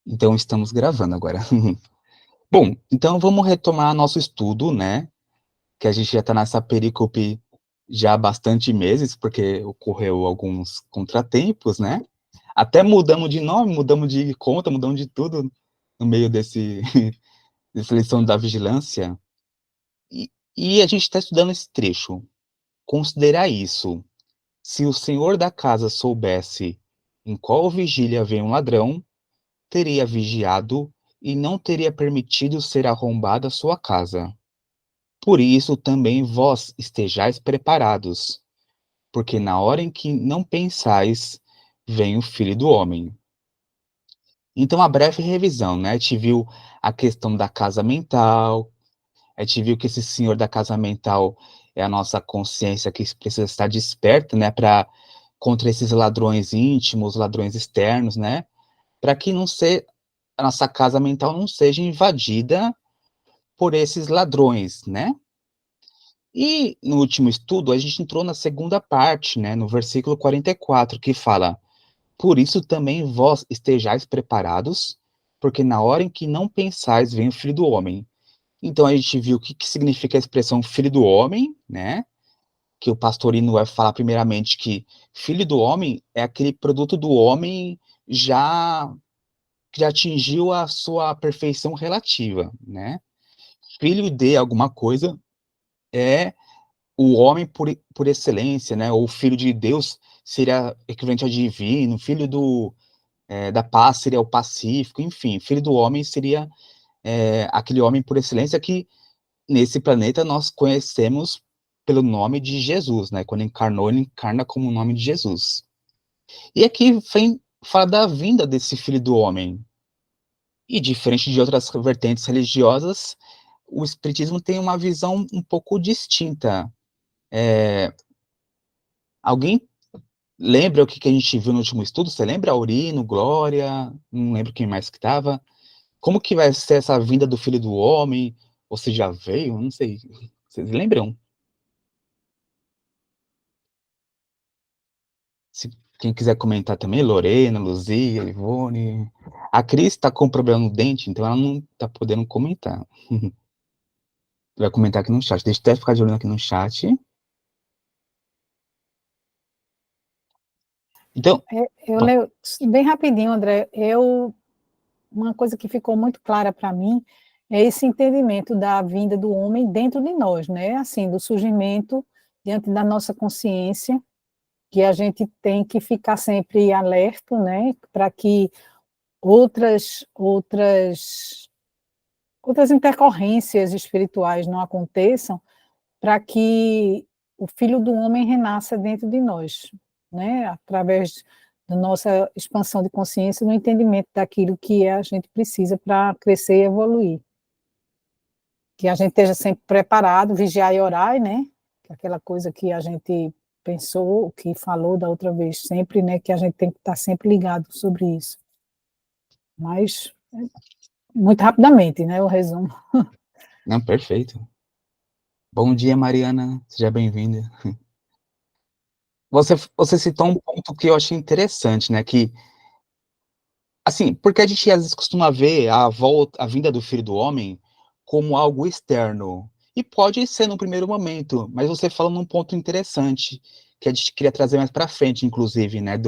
Então estamos gravando agora. Bom, então vamos retomar nosso estudo, né? Que a gente já está nessa perícope já há bastante meses, porque ocorreu alguns contratempos, né? Até mudamos de nome, mudamos de conta, mudamos de tudo no meio dessa lição da vigilância. E a gente está estudando esse trecho. Considerar isso. Se o senhor da casa soubesse em qual vigília vem um ladrão, teria vigiado e não teria permitido ser arrombada sua casa. Por isso também vós estejais preparados, porque na hora em que não pensais, vem o Filho do Homem. Então, a breve revisão, né? A gente viu a questão da casa mental, a gente viu que esse senhor da casa mental é a nossa consciência que precisa estar desperta, né? Para contra esses ladrões íntimos, ladrões externos, né? Para que não se, a nossa casa mental não seja invadida por esses ladrões, né? E no último estudo, a gente entrou na segunda parte, né, no versículo 44, que fala: Por isso também vós estejais preparados, porque na hora em que não pensais, vem o Filho do Homem. Então a gente viu o que, que significa a expressão Filho do Homem, né? Que o pastorino vai falar primeiramente que Filho do Homem é aquele produto do homem já que já atingiu a sua perfeição relativa, né? Filho de alguma coisa é o homem por excelência, né? Ou filho de Deus seria equivalente a divino, filho da paz seria o pacífico, enfim, filho do homem seria aquele homem por excelência que nesse planeta nós conhecemos pelo nome de Jesus, né? Quando encarnou, ele encarna como o nome de Jesus. E aqui vem fala da vinda desse filho do homem. E diferente de outras vertentes religiosas, o espiritismo tem uma visão um pouco distinta. Alguém lembra o que, que a gente viu no último estudo? Você lembra? Aurino, Glória, não lembro quem mais que estava. Como que vai ser essa vinda do Filho do Homem? Ou se já veio? Não sei. Vocês lembram? Se quem quiser comentar também, Lorena, Luzia, Ivone. A Cris está com problema no dente, então ela não está podendo comentar. Vai comentar aqui no chat. Deixa eu até ficar de olho aqui no chat. Então, Eu leio bem rapidinho, André. Uma coisa que ficou muito clara para mim é esse entendimento da vinda do homem dentro de nós, né? Assim, do surgimento diante da nossa consciência, que a gente tem que ficar sempre alerta, né? Para que outras intercorrências espirituais não aconteçam, para que o Filho do Homem renasça dentro de nós, né? Através da nossa expansão de consciência, no entendimento daquilo que a gente precisa para crescer e evoluir. Que a gente esteja sempre preparado, vigiar e orar, né? Aquela coisa que a gente pensou, que falou da outra vez, sempre, né? Que a gente tem que estar sempre ligado sobre isso. Mas, muito rapidamente, né? O resumo. não, perfeito. Bom dia, Mariana. Seja bem-vinda. Você citou um ponto que eu achei interessante, né? Que, assim, porque a gente às vezes costuma ver a vinda do Filho do Homem como algo externo. E pode ser no primeiro momento, mas você fala num ponto interessante, que a gente queria trazer mais para frente, inclusive, né?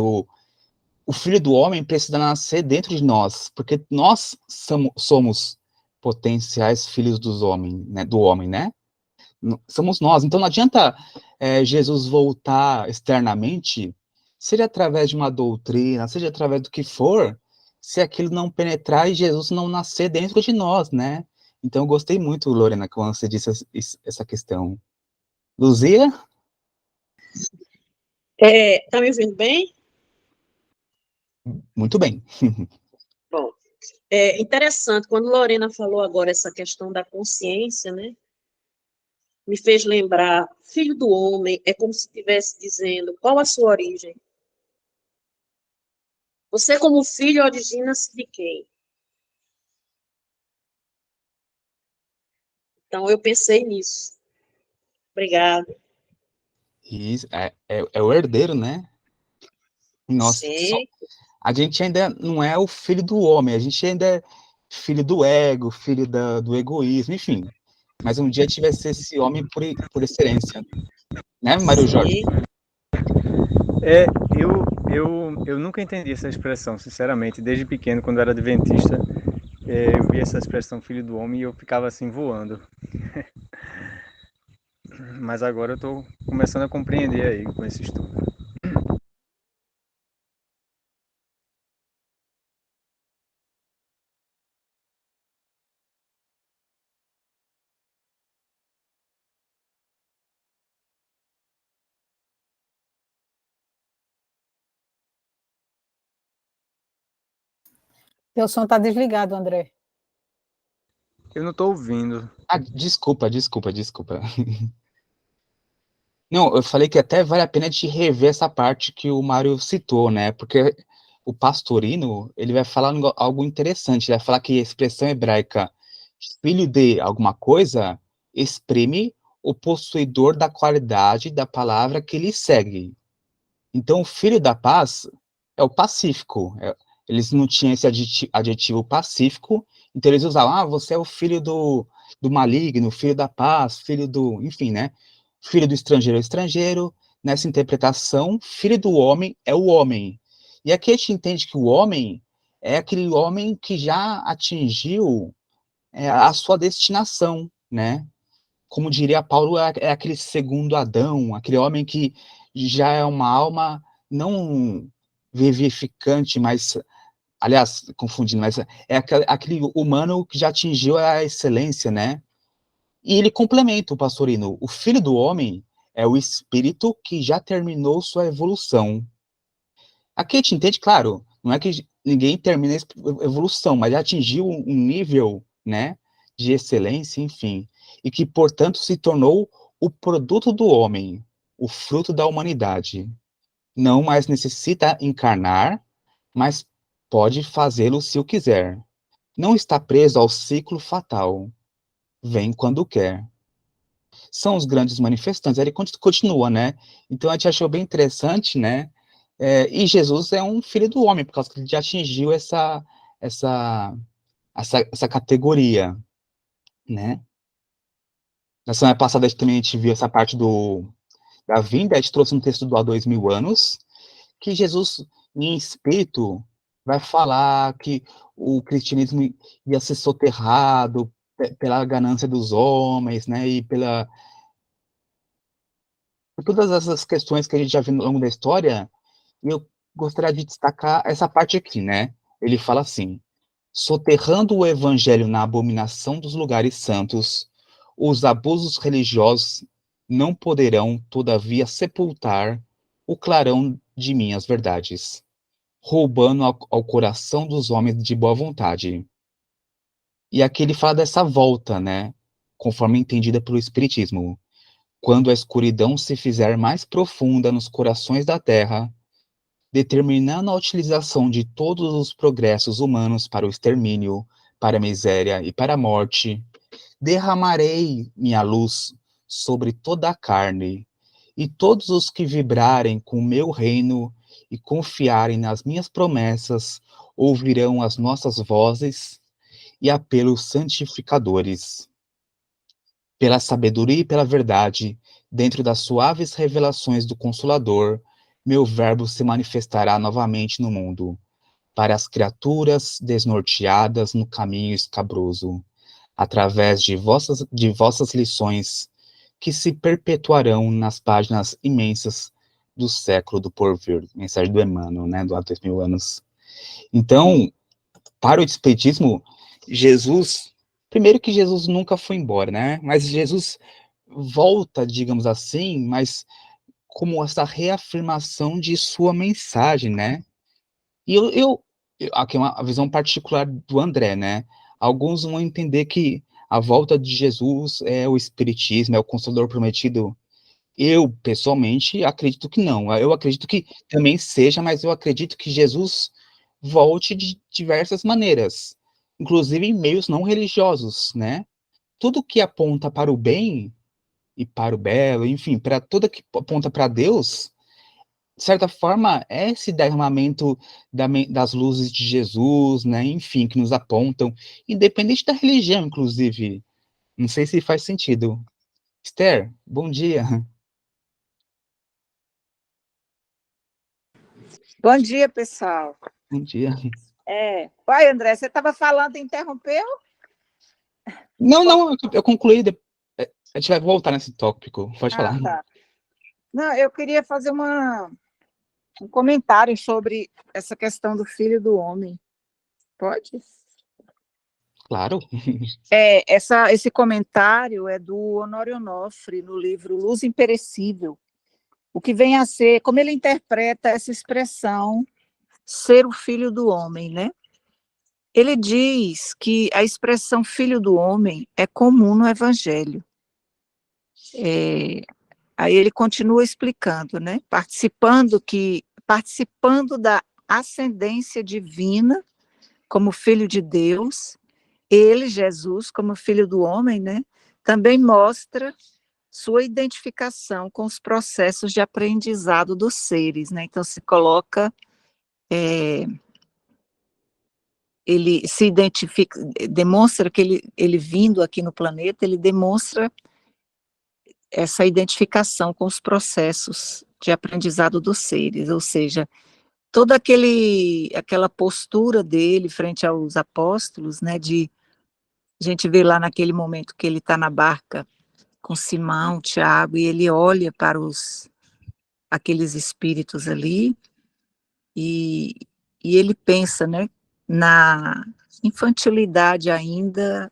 O Filho do Homem precisa nascer dentro de nós, porque nós somos potenciais filhos do homem, né? Somos nós. Então não adianta Jesus voltar externamente, seja através de uma doutrina, seja através do que for, se aquilo não penetrar e Jesus não nascer dentro de nós, né? Então eu gostei muito, Lorena, quando você disse essa questão. Luzia? Tá me ouvindo bem? Muito bem. Bom, é interessante, quando Lorena falou agora essa questão da consciência, né? Me fez lembrar, filho do homem, é como se estivesse dizendo, qual a sua origem? Você, como filho, origina-se de quem? Então, eu pensei nisso. Obrigada. Isso, é o herdeiro, né? Nós, Sim, a gente ainda não é o filho do homem, a gente ainda é filho do ego, filho do egoísmo, enfim. Mas um dia a gente vai ser esse homem por excelência, né, Mário Jorge? Sim. É, eu nunca entendi essa expressão, sinceramente. Desde pequeno, quando eu era adventista, eu vi essa expressão filho do homem e eu ficava assim voando. Mas agora eu estou começando a compreender aí com esse estudo. Teu som está desligado, André. Eu não estou ouvindo. Ah, desculpa. Não, eu falei que até vale a pena te rever essa parte que o Mário citou, né? Porque o Pastorino, ele vai falar algo interessante. Ele vai falar que a expressão hebraica filho de alguma coisa exprime o possuidor da qualidade da palavra que ele segue. Então, o filho da paz é o pacífico. Eles não tinham esse adjetivo pacífico, então eles usavam, você é o filho do maligno, filho da paz, filho do, enfim, né? Filho do estrangeiro é o estrangeiro. Nessa interpretação, filho do homem é o homem. E aqui a gente entende que o homem é aquele homem que já atingiu a sua destinação, né? Como diria Paulo, é aquele segundo Adão, aquele homem que já é uma alma não vivificante, mas, aliás, confundindo, mas é aquele humano que já atingiu a excelência, né? E ele complementa o Pastorino. O filho do homem é o espírito que já terminou sua evolução. Aqui a gente entende, claro, não é que ninguém termina a evolução, mas já atingiu um nível, né, de excelência, enfim, e que, portanto, se tornou o produto do homem, o fruto da humanidade. Não mais necessita encarnar, mas pode fazê-lo se o quiser. Não está preso ao ciclo fatal. Vem quando quer. São os grandes manifestantes. Aí ele continua, né? Então a gente achou bem interessante, né? E Jesus é um filho do homem, por causa que ele já atingiu essa, essa categoria, né? Na semana passada a gente viu essa parte da vinda, a gente trouxe um texto do há 2000 anos, que Jesus, em espírito, vai falar que o cristianismo ia ser soterrado pela ganância dos homens, né? E por todas essas questões que a gente já viu ao longo da história. E eu gostaria de destacar essa parte aqui, né? Ele fala assim: soterrando o evangelho na abominação dos lugares santos, os abusos religiosos não poderão, todavia, sepultar o clarão de minhas verdades, roubando ao coração dos homens de boa vontade. E aqui ele fala dessa volta, né? Conforme entendida pelo Espiritismo. Quando a escuridão se fizer mais profunda nos corações da terra, determinando a utilização de todos os progressos humanos para o extermínio, para a miséria e para a morte, derramarei minha luz sobre toda a carne, e todos os que vibrarem com o meu reino e confiarem nas minhas promessas ouvirão as nossas vozes e apelos santificadores. Pela sabedoria e pela verdade, dentro das suaves revelações do Consolador, meu verbo se manifestará novamente no mundo, para as criaturas desnorteadas no caminho escabroso, através de vossas lições, que se perpetuarão nas páginas imensas do século do porvir. Mensagem do Emmanuel, né, do há 2000 anos. Então, para o Espiritismo, Jesus, primeiro que Jesus nunca foi embora, né, mas Jesus volta, digamos assim, mas como essa reafirmação de sua mensagem, né? E aqui é uma visão particular do André, né? Alguns vão entender que a volta de Jesus é o Espiritismo, é o Consolador Prometido. Eu, pessoalmente, acredito que não. Eu acredito que também seja, mas eu acredito que Jesus volte de diversas maneiras, inclusive em meios não religiosos, né? Tudo que aponta para o bem e para o belo, enfim, para tudo que aponta para Deus, de certa forma, é esse derramamento das luzes de Jesus, né? Enfim, que nos apontam, independente da religião, inclusive. Não sei se faz sentido. Esther, bom dia. Bom dia, pessoal. Bom dia. Pai, André, você estava falando e interrompeu? Não, eu concluí. A gente vai voltar nesse tópico. Pode falar. Tá. Não, eu queria fazer um comentário sobre essa questão do filho do homem. Pode? Claro. Esse comentário é do Honório Onofre, no livro Luz Imperecível. O que vem a ser, como ele interpreta essa expressão, ser o filho do homem, né? Ele diz que a expressão filho do homem é comum no Evangelho. Aí ele continua explicando, né? Participando da ascendência divina como filho de Deus, ele, Jesus, como filho do homem, né? Também mostra sua identificação com os processos de aprendizado dos seres, né? Então se coloca, ele se identifica, demonstra que ele vindo aqui no planeta, ele demonstra essa identificação com os processos de aprendizado dos seres, ou seja, toda aquela postura dele frente aos apóstolos, né, a gente vê lá naquele momento que ele está na barca com Simão, Tiago, e ele olha para aqueles espíritos ali, e ele pensa, né, na infantilidade ainda,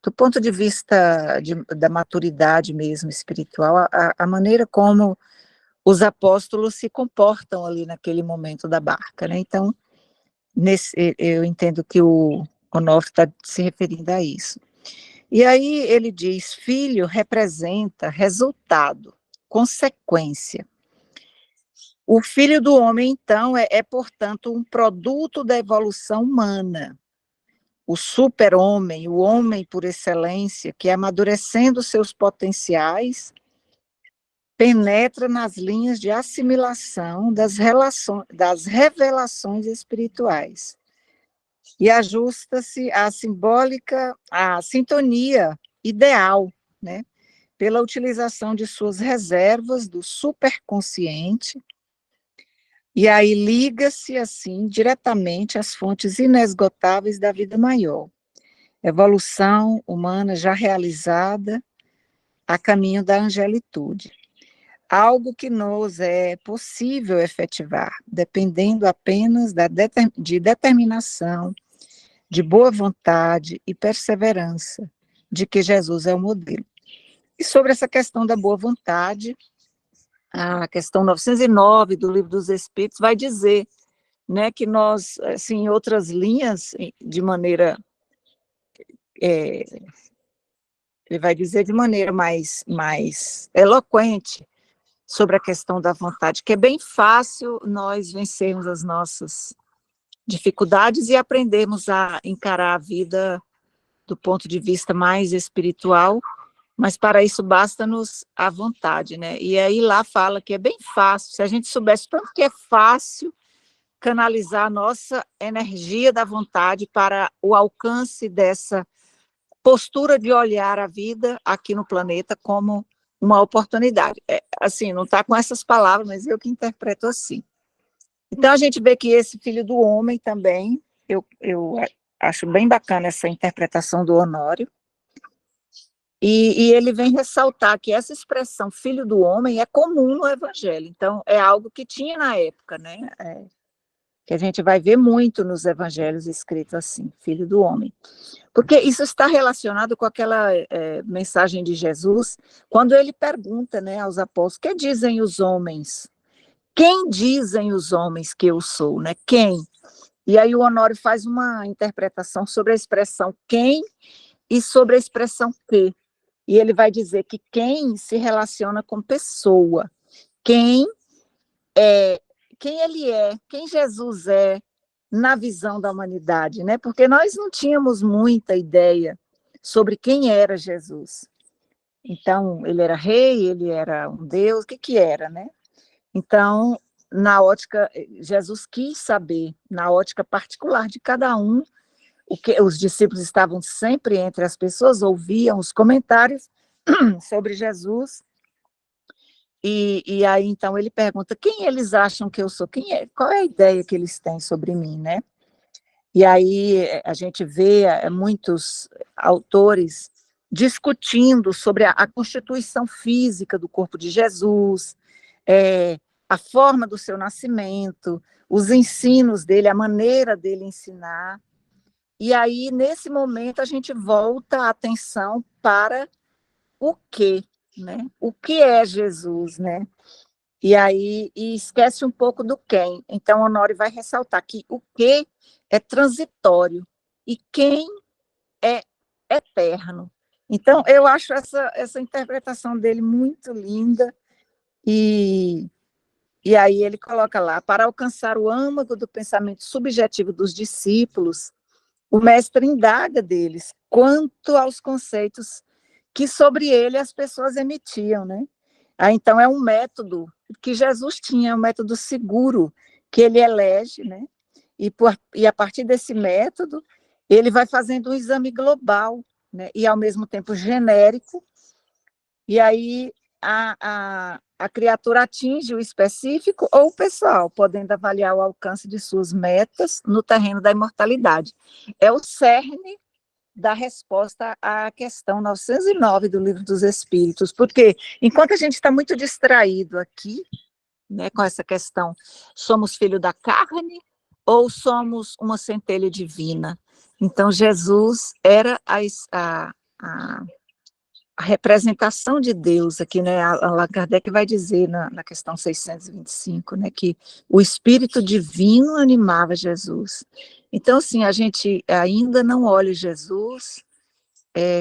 do ponto de vista da maturidade mesmo espiritual, a maneira como os apóstolos se comportam ali naquele momento da barca, né? Então, eu entendo que o Onofre está se referindo a isso. E aí ele diz, filho representa resultado, consequência. O filho do homem, então, portanto, um produto da evolução humana. O super-homem, o homem por excelência, que amadurecendo seus potenciais, penetra nas linhas de assimilação das revelações espirituais e ajusta-se à sintonia ideal, né, pela utilização de suas reservas do superconsciente, e aí liga-se, assim, diretamente às fontes inesgotáveis da vida maior, evolução humana já realizada a caminho da angelitude. Algo que nos é possível efetivar, dependendo apenas de determinação, de boa vontade e perseverança, de que Jesus é o modelo. E sobre essa questão da boa vontade, a questão 909 do Livro dos Espíritos vai dizer, né, que nós, assim, em outras linhas, de maneira... ele vai dizer de maneira mais eloquente, sobre a questão da vontade, que é bem fácil nós vencermos as nossas dificuldades e aprendermos a encarar a vida do ponto de vista mais espiritual, mas para isso basta-nos a vontade, né? E aí lá fala que é bem fácil, se a gente soubesse tanto que é fácil canalizar a nossa energia da vontade para o alcance dessa postura de olhar a vida aqui no planeta como uma oportunidade. Assim, não está com essas palavras, mas eu que interpreto assim. Então, a gente vê que esse filho do homem também, eu acho bem bacana essa interpretação do Honório, e ele vem ressaltar que essa expressão filho do homem é comum no Evangelho, então é algo que tinha na época, né? Que a gente vai ver muito nos Evangelhos escritos assim, filho do homem. Porque isso está relacionado com aquela mensagem de Jesus, quando ele pergunta, né, aos apóstolos, que dizem os homens? Quem dizem os homens que eu sou, né? Quem? E aí o Honório faz uma interpretação sobre a expressão quem e sobre a expressão que. E ele vai dizer que quem se relaciona com pessoa, quem ele é, quem Jesus é na visão da humanidade, né? Porque nós não tínhamos muita ideia sobre quem era Jesus. Então, ele era rei, ele era um Deus, o que era, né? Então, na ótica, Jesus quis saber, na ótica particular de cada um, o que os discípulos estavam sempre entre as pessoas, ouviam os comentários sobre Jesus, e aí então ele pergunta, quem eles acham que eu sou? Qual é a ideia que eles têm sobre mim, né? E aí a gente vê muitos autores discutindo sobre a constituição física do corpo de Jesus, a forma do seu nascimento, os ensinos dele, a maneira dele ensinar. E aí, nesse momento, a gente volta a atenção para o quê, né? O que é Jesus, né? E aí esquece um pouco do quem. Então, Honório vai ressaltar que o que é transitório e quem é eterno. Então, eu acho essa interpretação dele muito linda, e aí ele coloca lá, para alcançar o âmago do pensamento subjetivo dos discípulos, o mestre indaga deles quanto aos conceitos que sobre ele as pessoas emitiam, né? Então, é um método que Jesus tinha, um método seguro, que ele elege, né? E a partir desse método, ele vai fazendo um exame global, né? E, ao mesmo tempo, genérico, e aí a criatura atinge o específico ou o pessoal, podendo avaliar o alcance de suas metas no terreno da imortalidade. É o cerne da resposta à questão 909 do Livro dos Espíritos, porque enquanto a gente está muito distraído aqui, né, com essa questão, somos filho da carne ou somos uma centelha divina? Então, Jesus era a representação de Deus aqui, né? Allan Kardec vai dizer na questão 625, né, que o Espírito Divino animava Jesus. Então, assim, a gente ainda não olha Jesus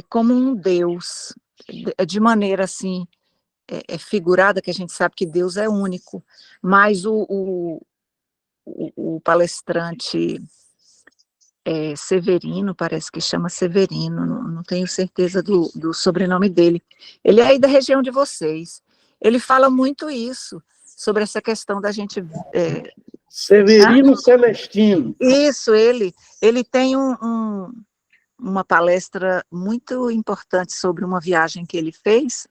como um Deus, de maneira, assim, figurada, que a gente sabe que Deus é único, mas o palestrante Severino, parece que chama Severino, não tenho certeza do sobrenome dele, ele é aí da região de vocês, ele fala muito isso, sobre essa questão da gente... Severino Celestino. Isso, ele tem uma palestra muito importante sobre uma viagem que ele fez,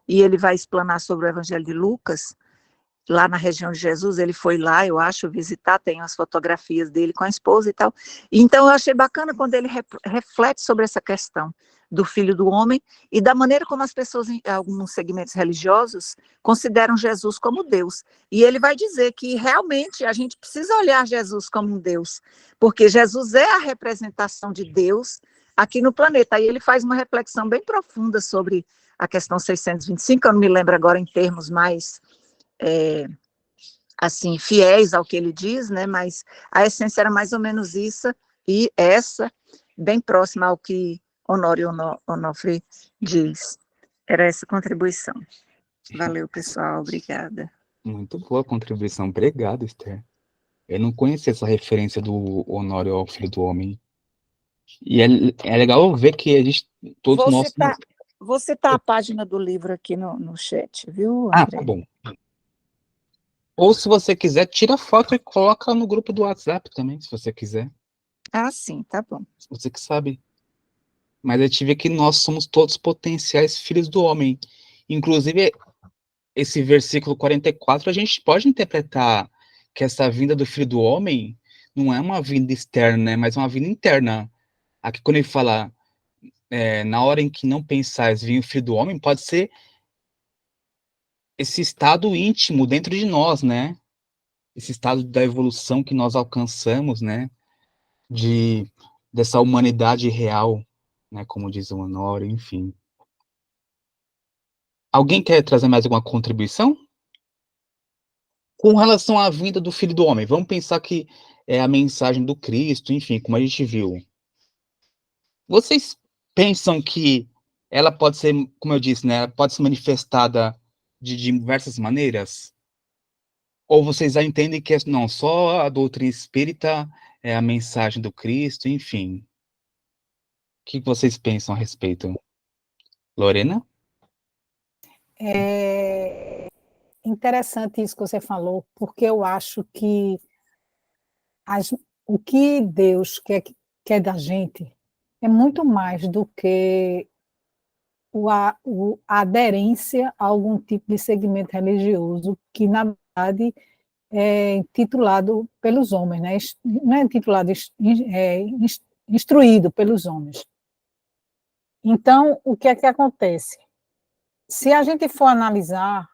e ele vai explanar sobre o Evangelho de Lucas, lá na região de Jesus, ele foi lá, eu acho, visitar, tem as fotografias dele com a esposa e tal. Então, eu achei bacana quando ele reflete sobre essa questão do Filho do Homem e da maneira como as pessoas, em alguns segmentos religiosos, consideram Jesus como Deus. E ele vai dizer que, realmente, a gente precisa olhar Jesus como um Deus, porque Jesus é a representação de Deus aqui no planeta. Aí ele faz uma reflexão bem profunda sobre a questão 625, eu não me lembro agora em termos mais... assim, fiéis ao que ele diz, né, mas a essência era mais ou menos isso, e essa, bem próxima ao que Honório Onofre diz. Era essa contribuição. Valeu, pessoal, obrigada. Muito boa contribuição, obrigado, Esther. Eu não conhecia essa referência do Honório ao Filho do Homem. E é legal ver que a gente, todos nós... Vou citar a página do livro aqui no chat, viu, Ah, André? tá bom. Ou se você quiser, tira foto e coloca no grupo do WhatsApp também, se você quiser. Ah, sim, tá bom. Você que sabe. Mas a gente vê que nós somos todos potenciais filhos do homem. Inclusive, esse versículo 44, a gente pode interpretar que essa vinda do Filho do Homem não é uma vinda externa, né, mas uma vinda interna. Aqui, quando ele fala, na hora em que não pensais vir o Filho do Homem, pode ser esse estado íntimo dentro de nós, né? Esse estado da evolução que nós alcançamos, né? Dessa humanidade real, né? Como diz o Honório, enfim. Alguém quer trazer mais alguma contribuição? Com relação à vinda do Filho do Homem, vamos pensar que é a mensagem do Cristo, enfim, como a gente viu. Vocês pensam que ela pode ser, como eu disse, né, pode ser manifestada de diversas maneiras? Ou vocês já entendem que não, só a doutrina espírita é a mensagem do Cristo, enfim. O que vocês pensam a respeito? Lorena? interessante isso que você falou, porque eu acho que o que Deus quer da gente é muito mais do que a aderência a algum tipo de segmento religioso, que, na verdade, é intitulado pelos homens, né? Não é intitulado, é instruído pelos homens. Então, o que é que acontece? Se a gente for analisar,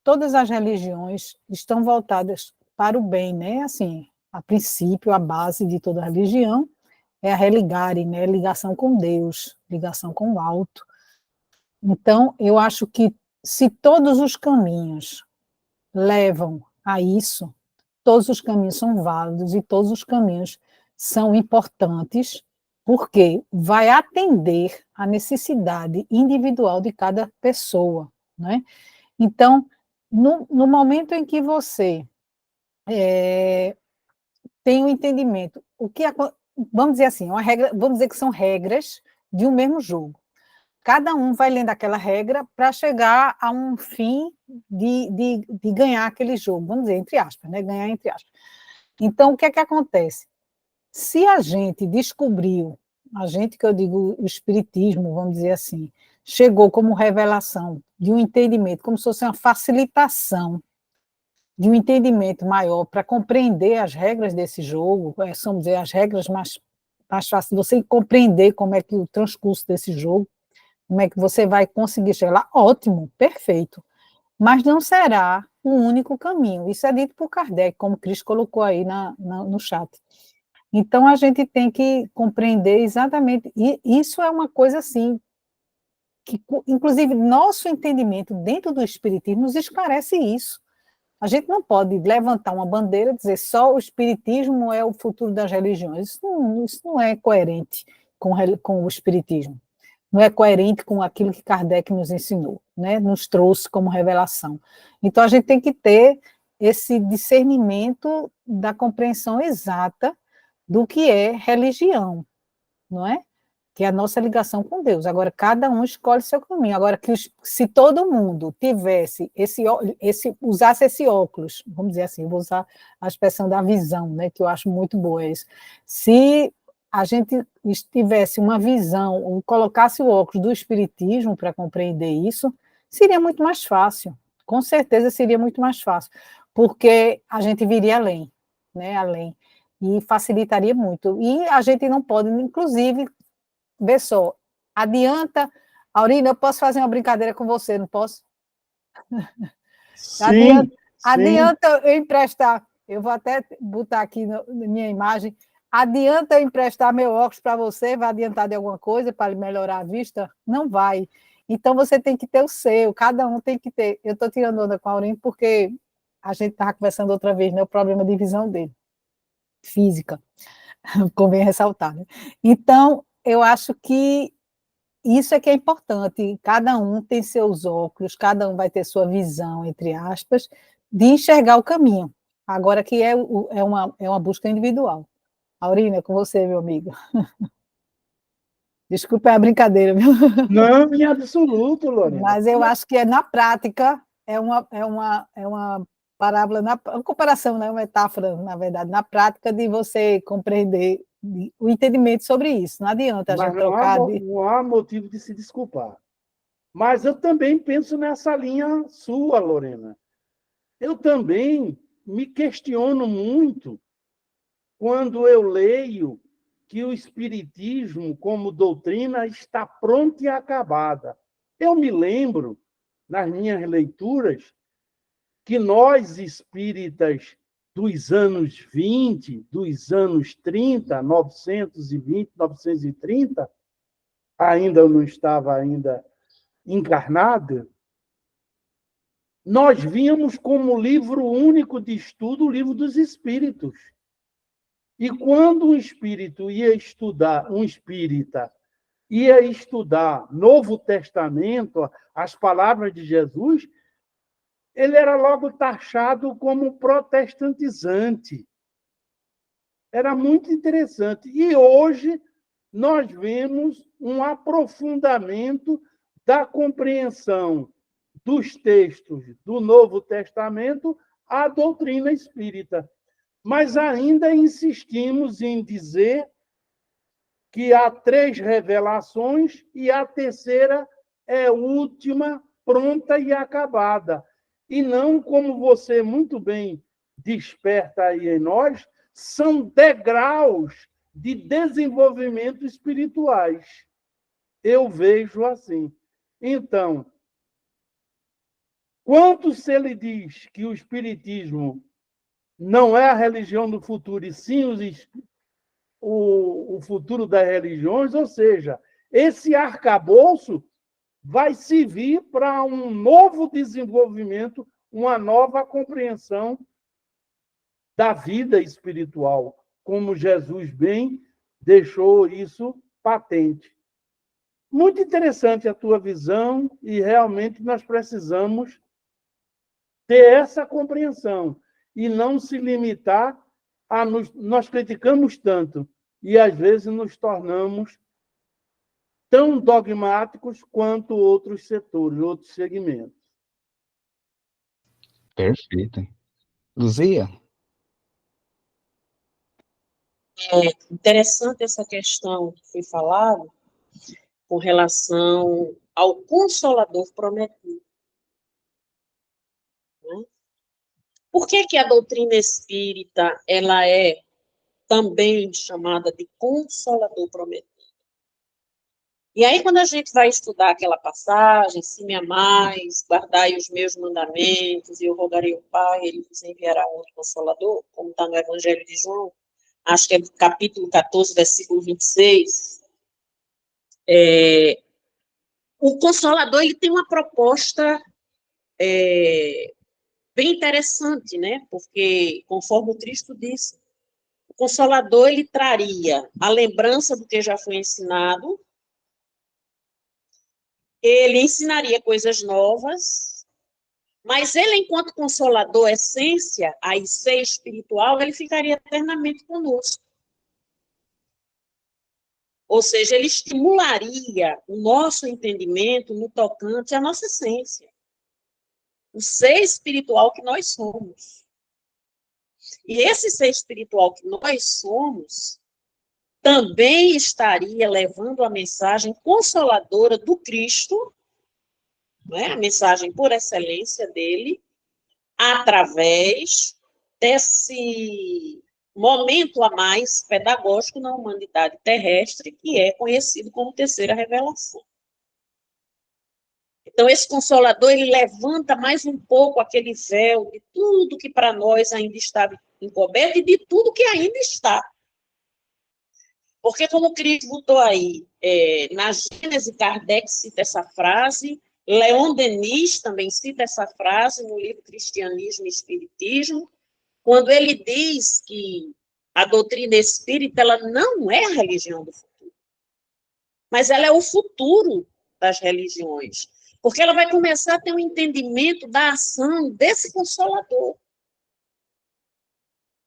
todas as religiões estão voltadas para o bem, né? Assim, a princípio, a base de toda religião é a religare, né? Ligação com Deus, ligação com o alto. Então, eu acho que se todos os caminhos levam a isso, todos os caminhos são válidos e todos os caminhos são importantes, porque vai atender à necessidade individual de cada pessoa, né? Então, no momento em que você tem um entendimento, vamos dizer assim, vamos dizer que são regras de um mesmo jogo. Cada um vai lendo aquela regra para chegar a um fim de ganhar aquele jogo, vamos dizer, entre aspas, né? Ganhar entre aspas. Então, o que é que acontece? Se a gente descobriu, a gente que eu digo o espiritismo, vamos dizer assim, chegou como revelação de um entendimento, como se fosse uma facilitação de um entendimento maior para compreender as regras desse jogo, vamos dizer, as regras mais fáceis de você compreender como é que o transcurso desse jogo, como é que você vai conseguir chegar lá, ótimo, perfeito. Mas não será o único caminho. Isso é dito por Kardec, como o Cris colocou aí no chat. Então, a gente tem que compreender exatamente, e isso é uma coisa assim, que, inclusive, nosso entendimento dentro do Espiritismo nos esclarece isso. A gente não pode levantar uma bandeira e dizer só o Espiritismo é o futuro das religiões. Isso não é coerente com o Espiritismo. Não é coerente com aquilo que Kardec nos ensinou, né? Nos trouxe como revelação. Então, a gente tem que ter esse discernimento da compreensão exata do que é religião, não é? Que é a nossa ligação com Deus. Agora, cada um escolhe seu caminho. Agora, se todo mundo tivesse usasse esse óculos, vamos dizer assim, vou usar a expressão da visão, né, que eu acho muito boa isso. Se a gente tivesse uma visão, ou colocasse o óculos do Espiritismo para compreender isso, seria muito mais fácil. Com certeza seria muito mais fácil, porque a gente viria além, né, além, e facilitaria muito. E a gente não pode, inclusive, vê só, adianta, Aurina, eu posso fazer uma brincadeira com você, não posso? Sim, adianta eu emprestar, eu vou até botar aqui na minha imagem, adianta eu emprestar meu óculos para você, vai adiantar de alguma coisa para melhorar a vista? Não vai. Então, você tem que ter o seu, cada um tem que ter. Eu estou tirando onda com a Aurina porque a gente estava conversando outra vez, né, o problema de visão dele, física, convém ressaltar, né? Então, eu acho que isso é que é importante, cada um tem seus óculos, cada um vai ter sua visão, entre aspas, de enxergar o caminho. Agora que é uma busca individual. Aurina, é com você, meu amigo. Desculpa a brincadeira, viu? não, em absoluto, Lorena. Mas eu acho que na prática, é uma parábola, uma comparação, né? Uma metáfora, na verdade, na prática de você compreender o entendimento sobre isso. Não adianta a Mas gente trocar de... não há motivo de se desculpar. Mas eu também penso nessa linha sua, Lorena. Eu também me questiono muito quando eu leio que o Espiritismo, como doutrina, está pronta e acabada. Eu me lembro, nas minhas leituras, que nós, espíritas dos anos 20, dos anos 30, 920, 930, ainda eu não estava ainda encarnado, nós víamos como livro único de estudo o Livro dos Espíritos. E quando um espírito ia estudar, um espírita ia estudar Novo Testamento, as palavras de Jesus, ele era logo taxado como protestantizante. Era muito interessante. E hoje nós vemos um aprofundamento da compreensão dos textos do Novo Testamento a doutrina espírita. Mas ainda insistimos em dizer que há 3 revelações e a terceira é última, pronta e acabada. E não, como você muito bem desperta aí em nós, são degraus de desenvolvimento espirituais. Eu vejo assim. Então, quanto se ele diz que o Espiritismo não é a religião do futuro, e sim o futuro das religiões, ou seja, esse arcabouço vai servir para um novo desenvolvimento, uma nova compreensão da vida espiritual, como Jesus bem deixou isso patente. Muito interessante a tua visão e realmente nós precisamos ter essa compreensão e não se limitar a nós criticamos tanto e às vezes nos tornamos tão dogmáticos quanto outros setores, outros segmentos. Perfeito. Luzia? Interessante essa questão que foi falada com relação ao Consolador prometido. Né? Por que a doutrina espírita ela é também chamada de Consolador prometido? E aí, quando a gente vai estudar aquela passagem, se me amais, guardai os meus mandamentos, e eu rogarei ao Pai, ele vos enviará outro Consolador, como está no Evangelho de João, acho que é capítulo 14, versículo 26, o Consolador ele tem uma proposta bem interessante, né? Porque, conforme o Cristo disse, o Consolador ele traria a lembrança do que já foi ensinado, ele ensinaria coisas novas, mas ele, enquanto Consolador, essência, aí ser espiritual, ele ficaria eternamente conosco. Ou seja, ele estimularia o nosso entendimento no tocante à nossa essência. O ser espiritual que nós somos. E esse ser espiritual que nós somos também estaria levando a mensagem consoladora do Cristo, né, a mensagem por excelência dele, através desse momento a mais pedagógico na humanidade terrestre, que é conhecido como terceira revelação. Então, esse Consolador, ele levanta mais um pouco aquele véu de tudo que para nós ainda está encoberto e de tudo que ainda está. Porque, como o Cristo botou aí, na Gênese, Kardec cita essa frase, Leon Denis também cita essa frase no livro Cristianismo e Espiritismo, quando ele diz que a doutrina espírita ela não é a religião do futuro, mas ela é o futuro das religiões, porque ela vai começar a ter um entendimento da ação desse Consolador.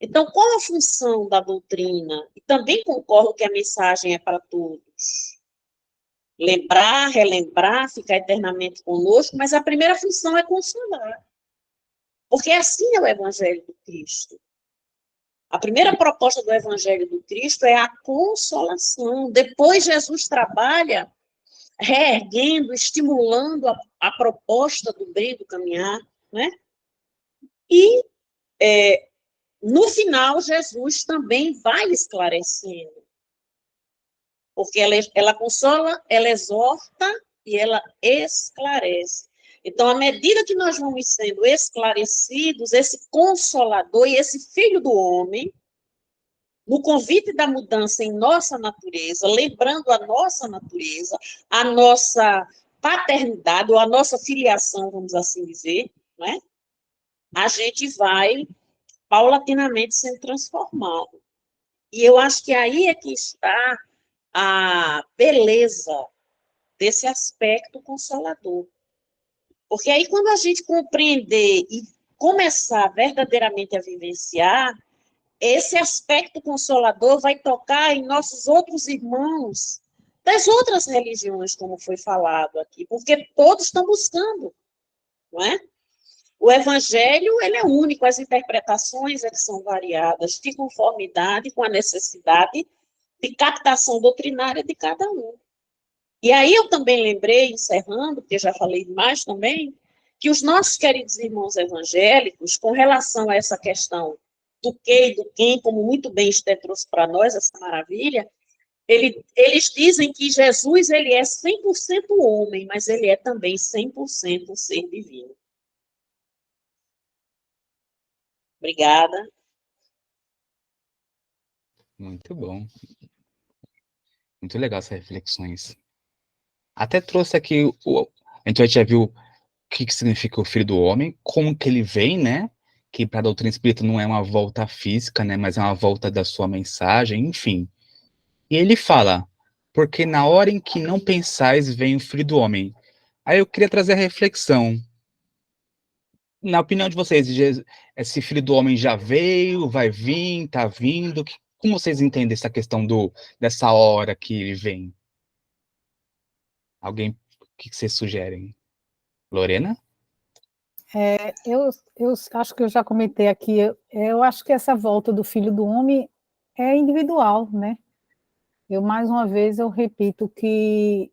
Então, qual a função da doutrina? E também concordo que a mensagem é para todos. Lembrar, relembrar, ficar eternamente conosco, mas a primeira função é consolar. Porque assim é o Evangelho do Cristo. A primeira proposta do Evangelho do Cristo é a consolação. Depois Jesus trabalha reerguendo, estimulando a proposta do bem, do caminhar, né? E no final, Jesus também vai esclarecendo. Porque ela consola, ela exorta e ela esclarece. Então, à medida que nós vamos sendo esclarecidos, esse Consolador e esse Filho do Homem, no convite da mudança em nossa natureza, lembrando a nossa natureza, a nossa paternidade ou a nossa filiação, vamos assim dizer, não é? A gente vai paulatinamente sendo transformado. E eu acho que aí é que está a beleza desse aspecto consolador. Porque aí, quando a gente compreender e começar verdadeiramente a vivenciar, esse aspecto consolador vai tocar em nossos outros irmãos das outras religiões, como foi falado aqui, porque todos estão buscando não é? O evangelho, ele é único, as interpretações elas são variadas, de conformidade com a necessidade de captação doutrinária de cada um. E aí eu também lembrei, encerrando, porque já falei demais também, que os nossos queridos irmãos evangélicos, com relação a essa questão do que e do quem, como muito bem Esther trouxe para nós, essa maravilha, eles dizem que Jesus ele é 100% homem, mas ele é também 100% ser divino. Obrigada. Muito bom. Muito legal essas reflexões. Até trouxe aqui, então a gente já viu o que significa o Filho do Homem, como que ele vem, né? Que para a doutrina espírita não é uma volta física, né? Mas é uma volta da sua mensagem, enfim. E ele fala, porque na hora em que não pensais, vem o Filho do Homem. Aí eu queria trazer a reflexão. Na opinião de vocês, esse Filho do Homem já veio, vai vir, tá vindo? Como vocês entendem essa questão dessa hora que ele vem? Alguém, o que vocês sugerem? Lorena? Eu acho que eu já comentei aqui, eu acho que essa volta do Filho do Homem é individual, né? Mais uma vez, eu repito que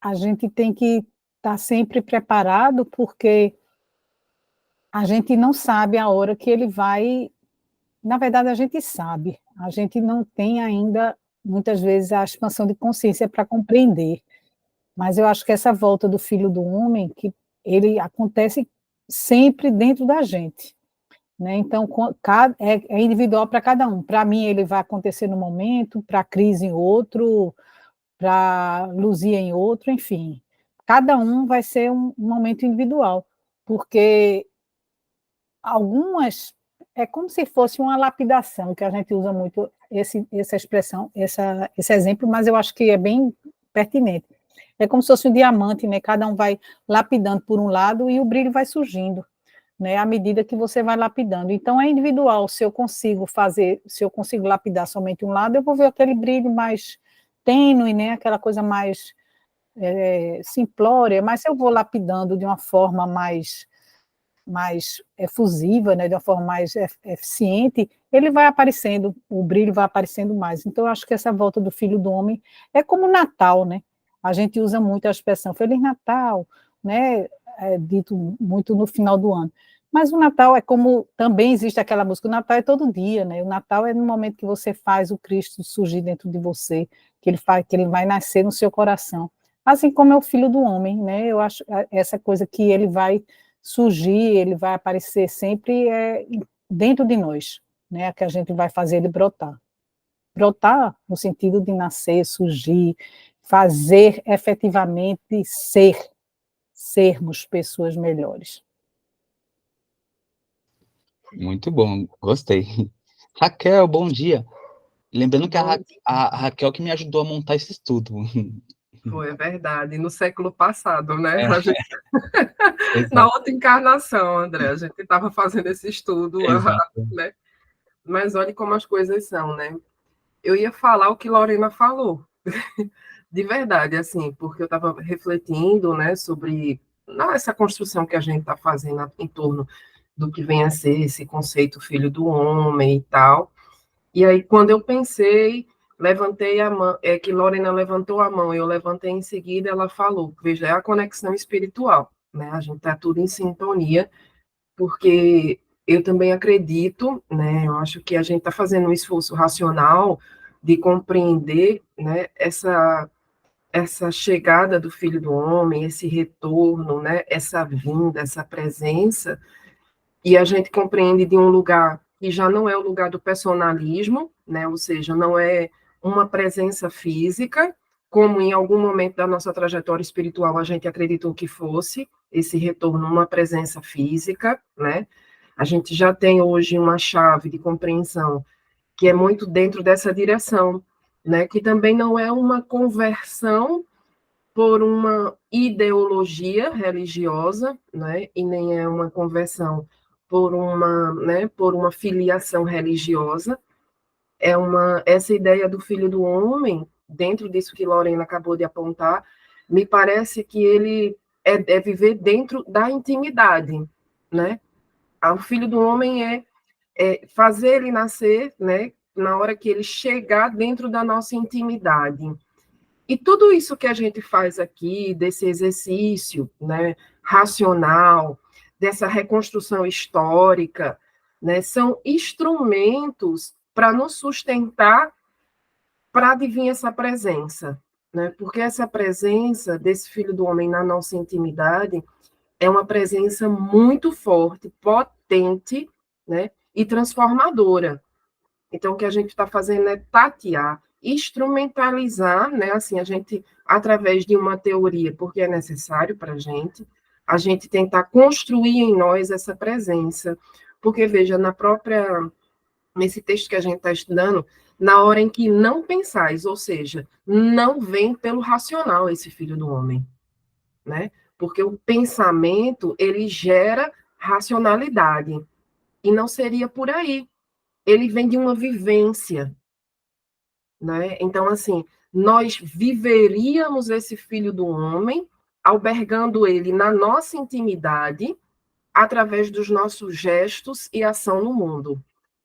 a gente tem que estar sempre preparado, porque a gente não sabe a hora que ele vai. Na verdade, a gente sabe, a gente não tem ainda, muitas vezes, a expansão de consciência para compreender. Mas eu acho que essa volta do Filho do Homem, que ele acontece sempre dentro da gente, né? Então, é individual para cada um. Para mim, ele vai acontecer no momento, para a Cris em outro, para Luzia em outro, enfim. Cada um vai ser um momento individual, porque algumas é como se fosse uma lapidação, que a gente usa muito essa expressão, esse exemplo, mas eu acho que é bem pertinente. É como se fosse um diamante, né? Cada um vai lapidando por um lado e o brilho vai surgindo, né? À medida que você vai lapidando. Então é individual. Se eu consigo lapidar somente um lado, eu vou ver aquele brilho mais tênue, né? Aquela coisa mais simplória. Mas se eu vou lapidando de uma forma mais efusiva, né, de uma forma mais eficiente, ele vai aparecendo, o brilho vai aparecendo mais. Então, eu acho que essa volta do Filho do Homem é como o Natal, né? A gente usa muito a expressão Feliz Natal, né? É dito muito no final do ano. Mas o Natal é como, também existe aquela música, o Natal é todo dia, né? O Natal é no momento que você faz o Cristo surgir dentro de você, que ele vai nascer no seu coração. Assim como é o Filho do Homem, né? Eu acho essa coisa que ele vai surgir, ele vai aparecer sempre dentro de nós, né? Que a gente vai fazer ele brotar. Brotar no sentido de nascer, surgir, fazer efetivamente sermos pessoas melhores. Muito bom, gostei. Raquel, bom dia. Lembrando que a Raquel que me ajudou a montar esse estudo. Foi verdade, no século passado, né? É. Na outra encarnação, André, a gente estava fazendo esse estudo, né? Mas olha como as coisas são, né? Eu ia falar o que Lorena falou, de verdade, assim, porque eu estava refletindo, né, sobre essa construção que a gente está fazendo em torno do que vem a ser esse conceito filho do homem e tal. E aí, quando eu pensei, levantei a mão, que Lorena levantou a mão, eu levantei em seguida, ela falou, veja, é a conexão espiritual, né? A gente está tudo em sintonia, porque eu também acredito, né? Eu acho que a gente está fazendo um esforço racional de compreender, né? Essa chegada do Filho do Homem, esse retorno, né? Essa vinda, essa presença, e a gente compreende de um lugar que já não é o lugar do personalismo, né? Ou seja, não é uma presença física, como em algum momento da nossa trajetória espiritual a gente acreditou que fosse esse retorno uma presença física, né? A gente já tem hoje uma chave de compreensão que é muito dentro dessa direção, né? Que também não é uma conversão por uma ideologia religiosa, né? E nem é uma conversão por uma filiação religiosa. Essa ideia do Filho do Homem, dentro disso que Lorena acabou de apontar, me parece que ele é viver dentro da intimidade, né? O filho do homem é fazer ele nascer, né? Na hora que ele chegar dentro da nossa intimidade. E tudo isso que a gente faz aqui, desse exercício, né, racional, dessa reconstrução histórica, né, são instrumentos para nos sustentar para adivinhar essa presença, né? Porque essa presença desse Filho do Homem na nossa intimidade é uma presença muito forte, potente, né? E transformadora. Então, o que a gente está fazendo é tatear, instrumentalizar, né? Assim, a gente, através de uma teoria, porque é necessário para a gente tentar construir em nós essa presença. Porque, veja, nesse texto que a gente está estudando, na hora em que não pensais, ou seja, não vem pelo racional esse Filho do Homem, né? Porque o pensamento, ele gera racionalidade, e não seria por aí. Ele vem de uma vivência, né? Então, assim, nós viveríamos esse Filho do Homem, albergando ele na nossa intimidade, através dos nossos gestos e ação no mundo.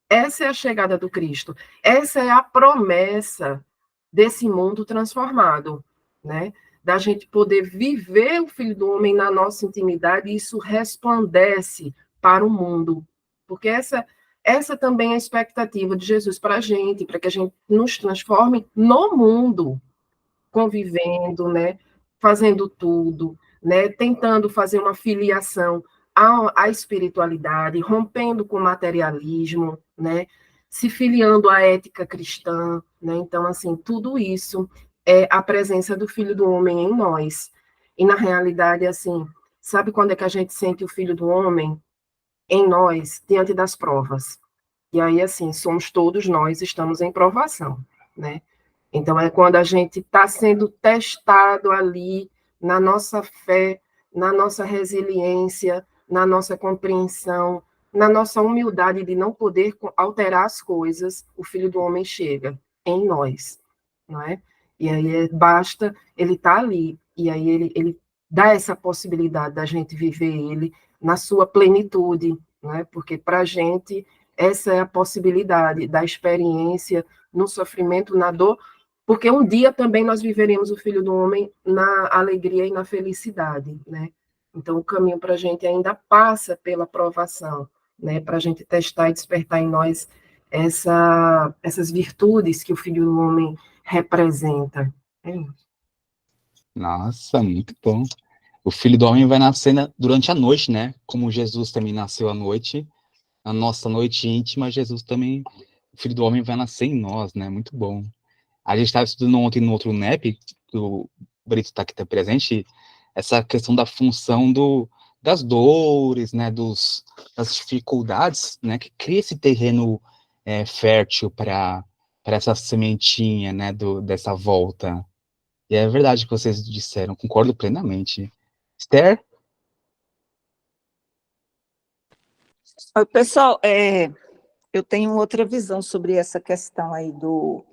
Essa é a chegada do Cristo. Essa é a promessa desse mundo transformado, né? Da gente poder viver o Filho do Homem na nossa intimidade, e isso resplandece para o mundo. Porque essa também é a expectativa de Jesus para a gente, para que a gente nos transforme no mundo, convivendo, né? Fazendo tudo, né? Tentando fazer uma filiação à espiritualidade, rompendo com o materialismo, né? Se filiando à ética cristã, né? Então, assim, tudo isso é a presença do Filho do Homem em nós. E, na realidade, assim, sabe quando é que a gente sente o Filho do Homem em nós, diante das provas? E aí, assim, somos todos nós, estamos em provação, né? Então, é quando a gente está sendo testado ali na nossa fé, na nossa resiliência, na nossa compreensão, na nossa humildade de não poder alterar as coisas, o Filho do Homem chega em nós, não é? E aí basta ele estar ali, e aí ele dá essa possibilidade da gente viver ele na sua plenitude, né? Porque para a gente essa é a possibilidade da experiência no sofrimento, na dor, porque um dia também nós viveremos o Filho do Homem na alegria e na felicidade, né? Então, o caminho para a gente ainda passa pela provação, né? Para a gente testar e despertar em nós essas virtudes que o Filho do Homem representa. Nossa, muito bom. O Filho do Homem vai nascer durante a noite, né? Como Jesus também nasceu à noite, a nossa noite íntima, Jesus também, o Filho do Homem vai nascer em nós, né? Muito bom. A gente estava estudando ontem no outro NEP, o Brito está aqui presente, essa questão da função das dores, né, das dificuldades, né, que cria esse terreno fértil para essa sementinha, né, dessa volta. E é verdade o que vocês disseram, concordo plenamente. Esther? Oi, pessoal, eu tenho outra visão sobre essa questão aí do...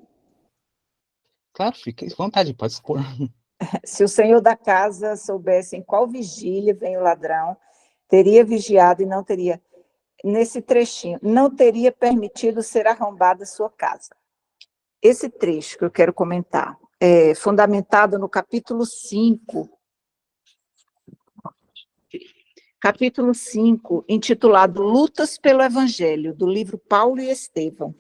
Claro, fique à vontade, pode expor. Se o senhor da casa soubesse em qual vigília vem o ladrão, teria vigiado e não teria, nesse trechinho, não teria permitido ser arrombada a sua casa. Esse trecho que eu quero comentar é fundamentado no capítulo 5, intitulado Lutas pelo Evangelho, do livro Paulo e Estevão.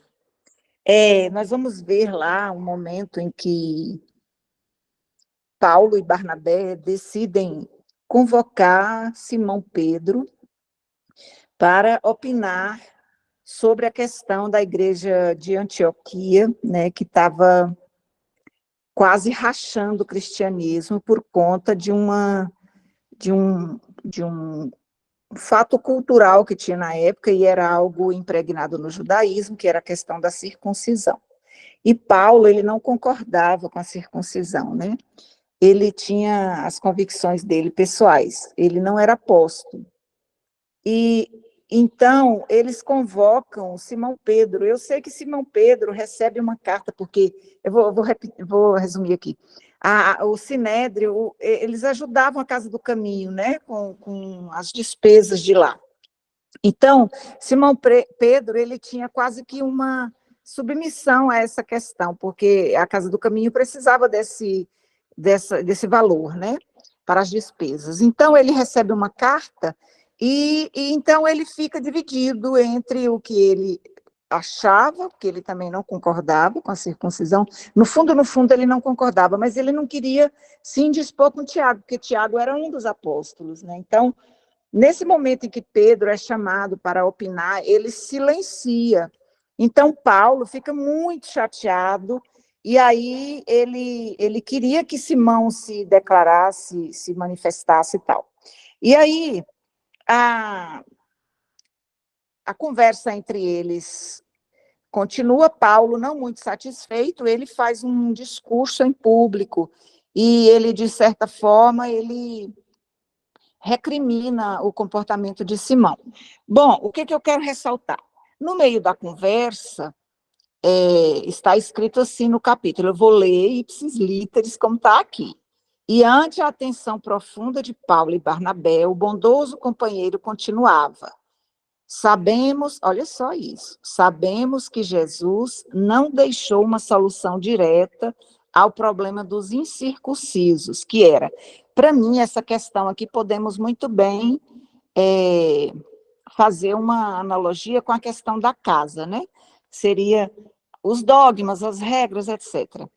Nós vamos ver lá um momento em que Paulo e Barnabé decidem convocar Simão Pedro para opinar sobre a questão da igreja de Antioquia, né, que estava quase rachando o cristianismo por conta de um fato cultural que tinha na época, e era algo impregnado no judaísmo, que era a questão da circuncisão. E Paulo, ele não concordava com a circuncisão, né? Ele tinha as convicções dele pessoais, ele não era apóstolo. E então eles convocam Simão Pedro. Eu sei que Simão Pedro recebe uma carta, porque eu vou resumir aqui. o Sinédrio, eles ajudavam a Casa do Caminho, né, com as despesas de lá. Então, Simão Pedro, ele tinha quase que uma submissão a essa questão, porque a Casa do Caminho precisava desse valor, né, para as despesas. Então, ele recebe uma carta e então ele fica dividido entre o que ele achava, que ele também não concordava com a circuncisão. No fundo, ele não concordava, mas ele não queria se indispor com Tiago, porque Tiago era um dos apóstolos, né? Então, nesse momento em que Pedro é chamado para opinar, ele silencia. Então, Paulo fica muito chateado, e aí ele queria que Simão se declarasse, se manifestasse e tal. E aí, a conversa entre eles continua. Paulo, não muito satisfeito, ele faz um discurso em público, e ele, de certa forma, ele recrimina o comportamento de Simão. Bom, o que eu quero ressaltar? No meio da conversa, está escrito assim no capítulo, eu vou ler ipsis literis, como está aqui. E ante a atenção profunda de Paulo e Barnabé, o bondoso companheiro continuava: sabemos, olha só isso, sabemos que Jesus não deixou uma solução direta ao problema dos incircuncisos, que era, para mim, essa questão aqui, podemos muito bem fazer uma analogia com a questão da casa, né? Seria os dogmas, as regras, etc.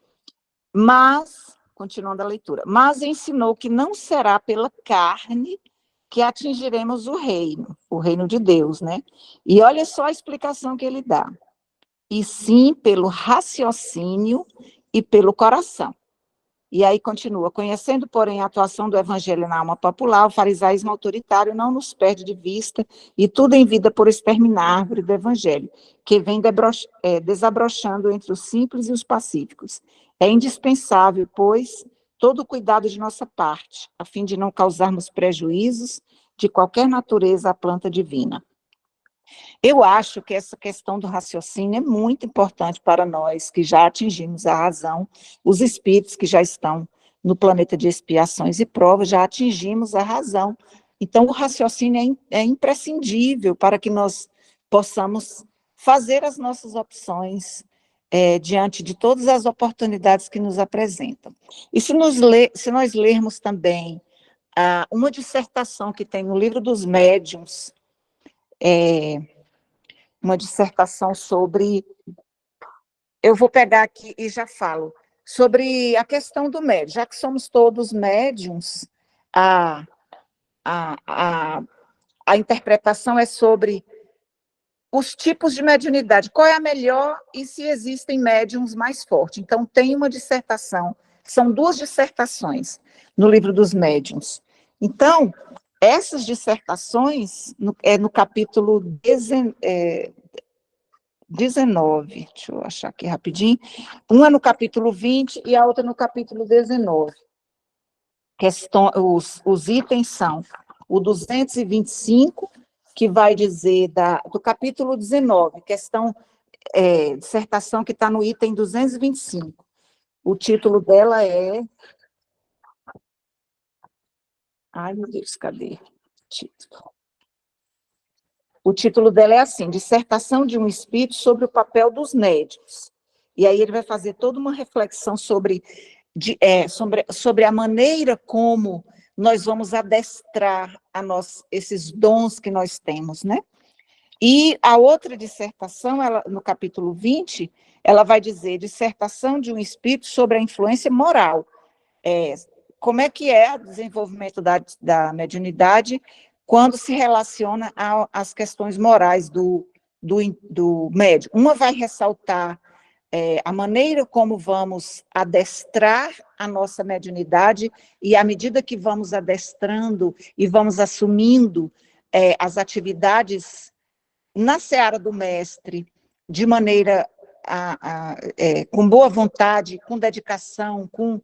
Mas, continuando a leitura, mas ensinou que não será pela carne que atingiremos o reino de Deus, né? E olha só a explicação que ele dá. E sim pelo raciocínio e pelo coração. E aí continua: conhecendo, porém, a atuação do evangelho na alma popular, o farisaísmo autoritário não nos perde de vista, e tudo em vida por exterminar a árvore do evangelho, que vem desabrochando entre os simples e os pacíficos. É indispensável, pois, todo o cuidado de nossa parte, a fim de não causarmos prejuízos de qualquer natureza à planta divina. Eu acho que essa questão do raciocínio é muito importante para nós, que já atingimos a razão, os espíritos que já estão no planeta de expiações e provas, já atingimos a razão. Então, o raciocínio é imprescindível para que nós possamos fazer as nossas opções diante de todas as oportunidades que nos apresentam. E se nós lermos também uma dissertação que tem no Livro dos Médiuns, uma dissertação sobre, eu vou pegar aqui e já falo, sobre a questão do médium, já que somos todos médiums, a interpretação é sobre os tipos de mediunidade, qual é a melhor e se existem médiums mais fortes. Então, tem uma dissertação, são 2 dissertações no Livro dos Médiuns. Então, essas dissertações, no capítulo 19, deixa eu achar aqui rapidinho, uma no capítulo 20 e a outra no capítulo 19. Os itens são o 225, que vai dizer do capítulo 19, dissertação que está no item 225. O título dela é... Ai, meu Deus, cadê o título? O título dela é assim: Dissertação de um Espírito sobre o papel dos médiuns. E aí ele vai fazer toda uma reflexão sobre a maneira como nós vamos adestrar esses dons que nós temos, né? E a outra dissertação, no capítulo 20, ela vai dizer: Dissertação de um Espírito sobre a influência moral. Como é que é o desenvolvimento da mediunidade quando se relaciona às questões morais do médium. Uma vai ressaltar a maneira como vamos adestrar a nossa mediunidade, e à medida que vamos adestrando e vamos assumindo as atividades na seara do mestre, de maneira com boa vontade, com dedicação, com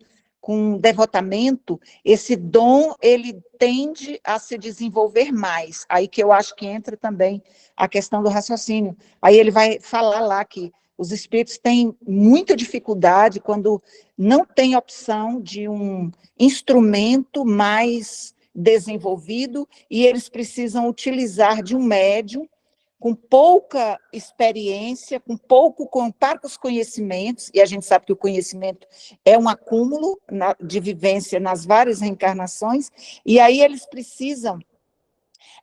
devotamento, esse dom, ele tende a se desenvolver mais. Aí que eu acho que entra também a questão do raciocínio. Aí ele vai falar lá que Os espíritos têm muita dificuldade quando não tem opção de um instrumento mais desenvolvido e eles precisam utilizar de um médium com pouca experiência, com parcos conhecimentos, e a gente sabe que o conhecimento é um acúmulo de vivência nas várias reencarnações, e aí eles precisam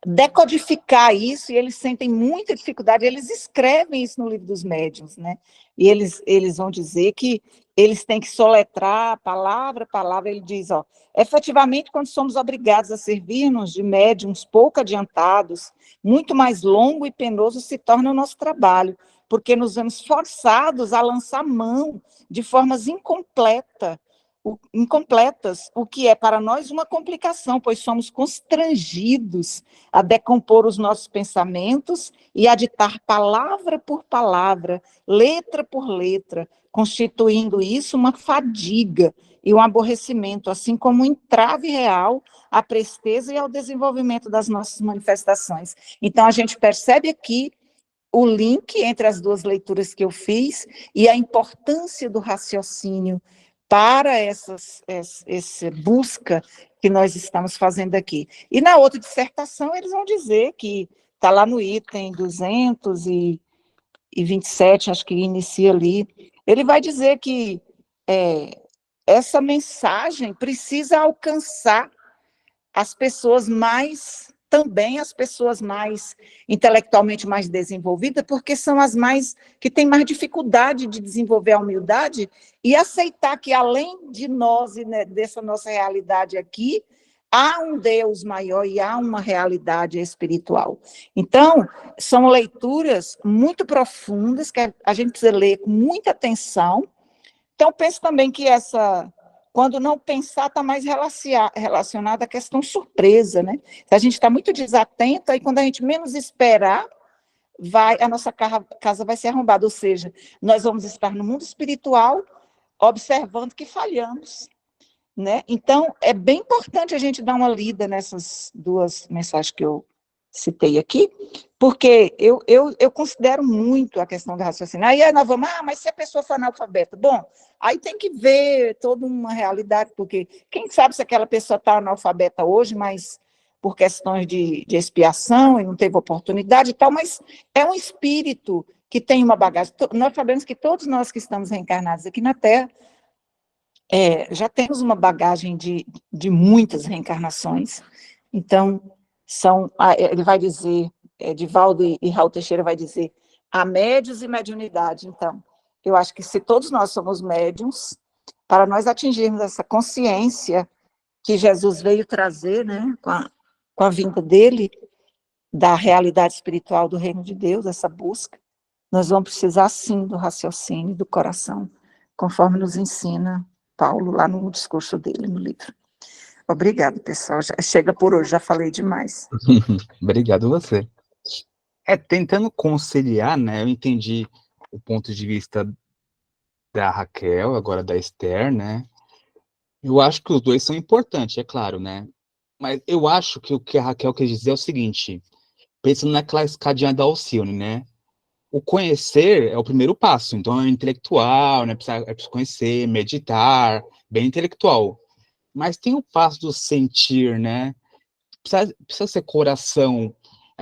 decodificar isso, e eles sentem muita dificuldade, eles escrevem isso no livro dos médiuns, né? E eles vão dizer que eles têm que soletrar palavra a palavra. Ele diz, efetivamente, quando somos obrigados a servir-nos de médiuns pouco adiantados, muito mais longo e penoso se torna o nosso trabalho, porque nos vemos forçados a lançar mão de formas incompletas, o que é para nós uma complicação, pois somos constrangidos a decompor os nossos pensamentos e a ditar palavra por palavra, letra por letra, constituindo isso uma fadiga e um aborrecimento, assim como um entrave real à presteza e ao desenvolvimento das nossas manifestações. Então, a gente percebe aqui o link entre as duas leituras que eu fiz e a importância do raciocínio para essa busca que nós estamos fazendo aqui. E na outra dissertação, eles vão dizer que está lá no item 227, acho que inicia ali, ele vai dizer que essa mensagem precisa alcançar as pessoas também as pessoas mais intelectualmente mais desenvolvidas, porque são as que têm mais dificuldade de desenvolver a humildade e aceitar que, além de nós e dessa nossa realidade aqui, há um Deus maior e há uma realidade espiritual. Então, são leituras muito profundas, que a gente precisa ler com muita atenção. Então, penso também que quando não pensar, está mais relacionada à questão surpresa, né? Se a gente está muito desatento, aí quando a gente menos esperar, a nossa casa vai ser arrombada, ou seja, nós vamos estar no mundo espiritual, observando que falhamos, né? Então, é bem importante a gente dar uma lida nessas duas mensagens que eu citei aqui, porque eu considero muito a questão do raciocínio. Aí nós vamos, mas se a pessoa for analfabeta? Bom, aí tem que ver toda uma realidade, porque quem sabe se aquela pessoa está analfabeta hoje, mas por questões de expiação e não teve oportunidade e tal, mas é um espírito que tem uma bagagem. Nós sabemos que todos nós que estamos reencarnados aqui na Terra já temos uma bagagem de muitas reencarnações. Então, ele vai dizer, Divaldo e Raul Teixeira vai dizer, há médiuns e mediunidade. Então, eu acho que se todos nós somos médiuns, para nós atingirmos essa consciência que Jesus veio trazer, né, com a vinda dele, da realidade espiritual do reino de Deus, essa busca, nós vamos precisar, sim, do raciocínio, do coração, conforme nos ensina Paulo lá no discurso dele, no livro. Obrigado, pessoal. Chega por hoje, já falei demais. Obrigado você. Tentando conciliar, né, eu entendi o ponto de vista da Raquel, agora da Esther, né, eu acho que os dois são importantes, é claro, né, mas eu acho que o que a Raquel quer dizer é o seguinte, pensando naquela escadinha da Alcione, né, o conhecer é o primeiro passo, então é intelectual, né, é preciso conhecer, meditar, bem intelectual, mas tem o passo do sentir, né, precisa ser coração,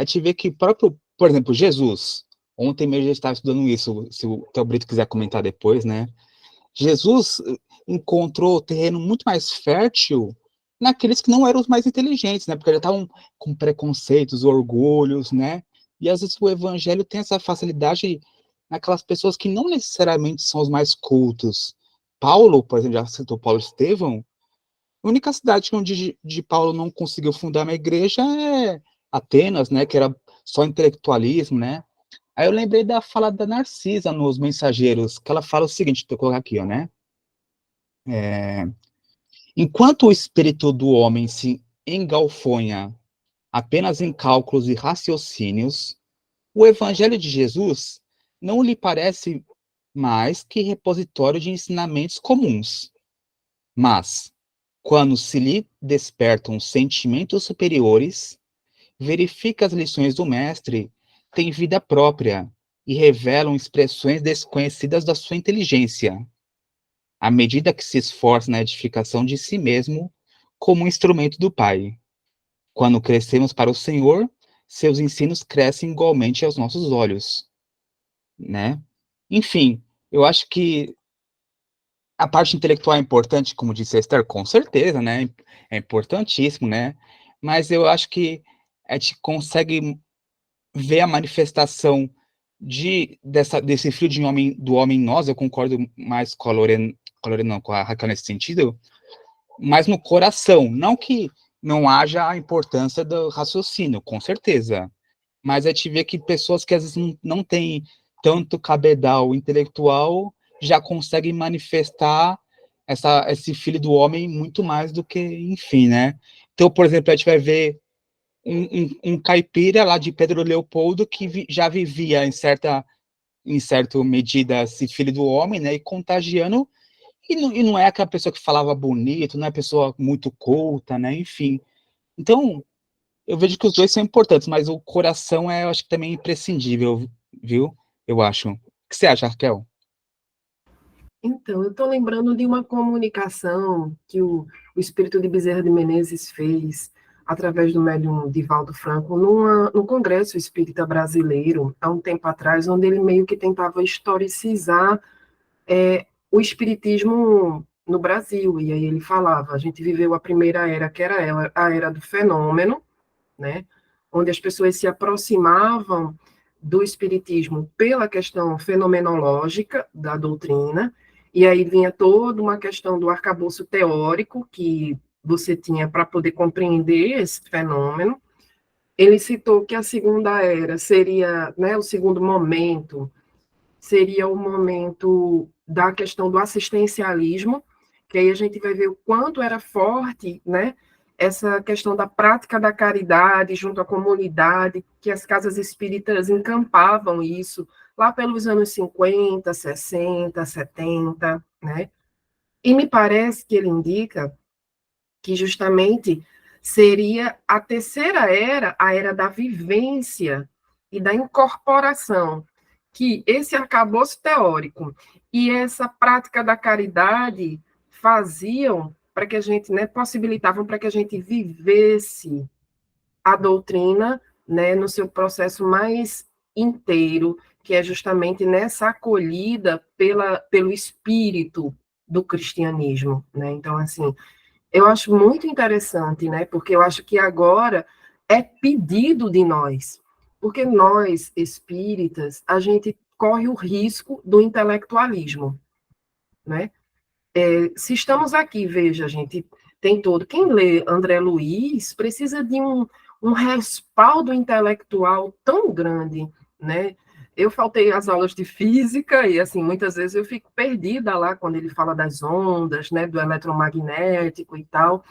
te ver que próprio, por exemplo, Jesus, ontem mesmo eu estava estudando isso, se o Theo Brito quiser comentar depois, né, Jesus encontrou terreno muito mais fértil naqueles que não eram os mais inteligentes, né, porque já estavam com preconceitos, orgulhos, né, e às vezes o evangelho tem essa facilidade naquelas pessoas que não necessariamente são os mais cultos. Paulo, por exemplo, já citou Paulo e Estevão, a única cidade onde Paulo não conseguiu fundar uma igreja é Atenas, né, que era só intelectualismo, né. Aí eu lembrei da fala da Narcisa nos Mensageiros, que ela fala o seguinte, vou colocar aqui, ó, né. Enquanto o espírito do homem se engalfonha apenas em cálculos e raciocínios, o Evangelho de Jesus não lhe parece mais que repositório de ensinamentos comuns. Mas, quando se lhe despertam sentimentos superiores, verifica as lições do Mestre têm vida própria e revelam expressões desconhecidas da sua inteligência, à medida que se esforça na edificação de si mesmo como um instrumento do Pai. Quando crescemos para o Senhor, seus ensinos crescem igualmente aos nossos olhos, né? Enfim, eu acho que a parte intelectual é importante, como disse a Esther, com certeza, né? É importantíssimo, né? Mas eu acho que a gente consegue ver a manifestação desse filho de homem, do homem em nós. Eu concordo mais com a Lorena, não, com a Raquel nesse sentido, mas no coração. Não que não haja a importância do raciocínio, com certeza. Mas a gente vê que pessoas que às vezes não têm tanto cabedal intelectual já conseguem manifestar esse filho do homem muito mais do que, enfim, né? Então, por exemplo, a gente vai ver um caipira lá de Pedro Leopoldo que já vivia em certa medida esse filho do homem, né? E contagiando, e não é aquela pessoa que falava bonito, não é pessoa muito culta, né? Enfim. Então, eu vejo que os dois são importantes, mas o coração eu acho que também é imprescindível, viu? Eu acho. O que você acha, Raquel? Então, eu estou lembrando de uma comunicação que o espírito de Bezerra de Menezes fez através do médium Divaldo Franco num congresso espírita brasileiro, há um tempo atrás, onde ele meio que tentava historicizar o espiritismo no Brasil. E aí ele falava, a gente viveu a primeira era, que era a era do fenômeno, né, onde as pessoas se aproximavam do espiritismo pela questão fenomenológica da doutrina, e aí vinha toda uma questão do arcabouço teórico que você tinha para poder compreender esse fenômeno. Ele citou que a segunda era seria, né, o segundo momento, seria o momento da questão do assistencialismo, que aí a gente vai ver o quanto era forte, né, essa questão da prática da caridade junto à comunidade, que as casas espíritas encampavam isso lá pelos anos 50, 60, 70, né? E me parece que ele indica que justamente seria a terceira era, a era da vivência e da incorporação, que esse arcabouço teórico e essa prática da caridade faziam para que a gente, né, possibilitavam para que a gente vivesse a doutrina, né, no seu processo mais inteiro, que é justamente nessa acolhida pelo espírito do cristianismo, né? Então, assim, eu acho muito interessante, né? Porque eu acho que agora é pedido de nós, porque nós, espíritas, a gente corre o risco do intelectualismo, né? Se estamos aqui, veja, gente, tem todo. Quem lê André Luiz precisa de um respaldo intelectual tão grande, né? Eu faltei às aulas de física e, assim, muitas vezes eu fico perdida lá quando ele fala das ondas, né, do eletromagnético e tal.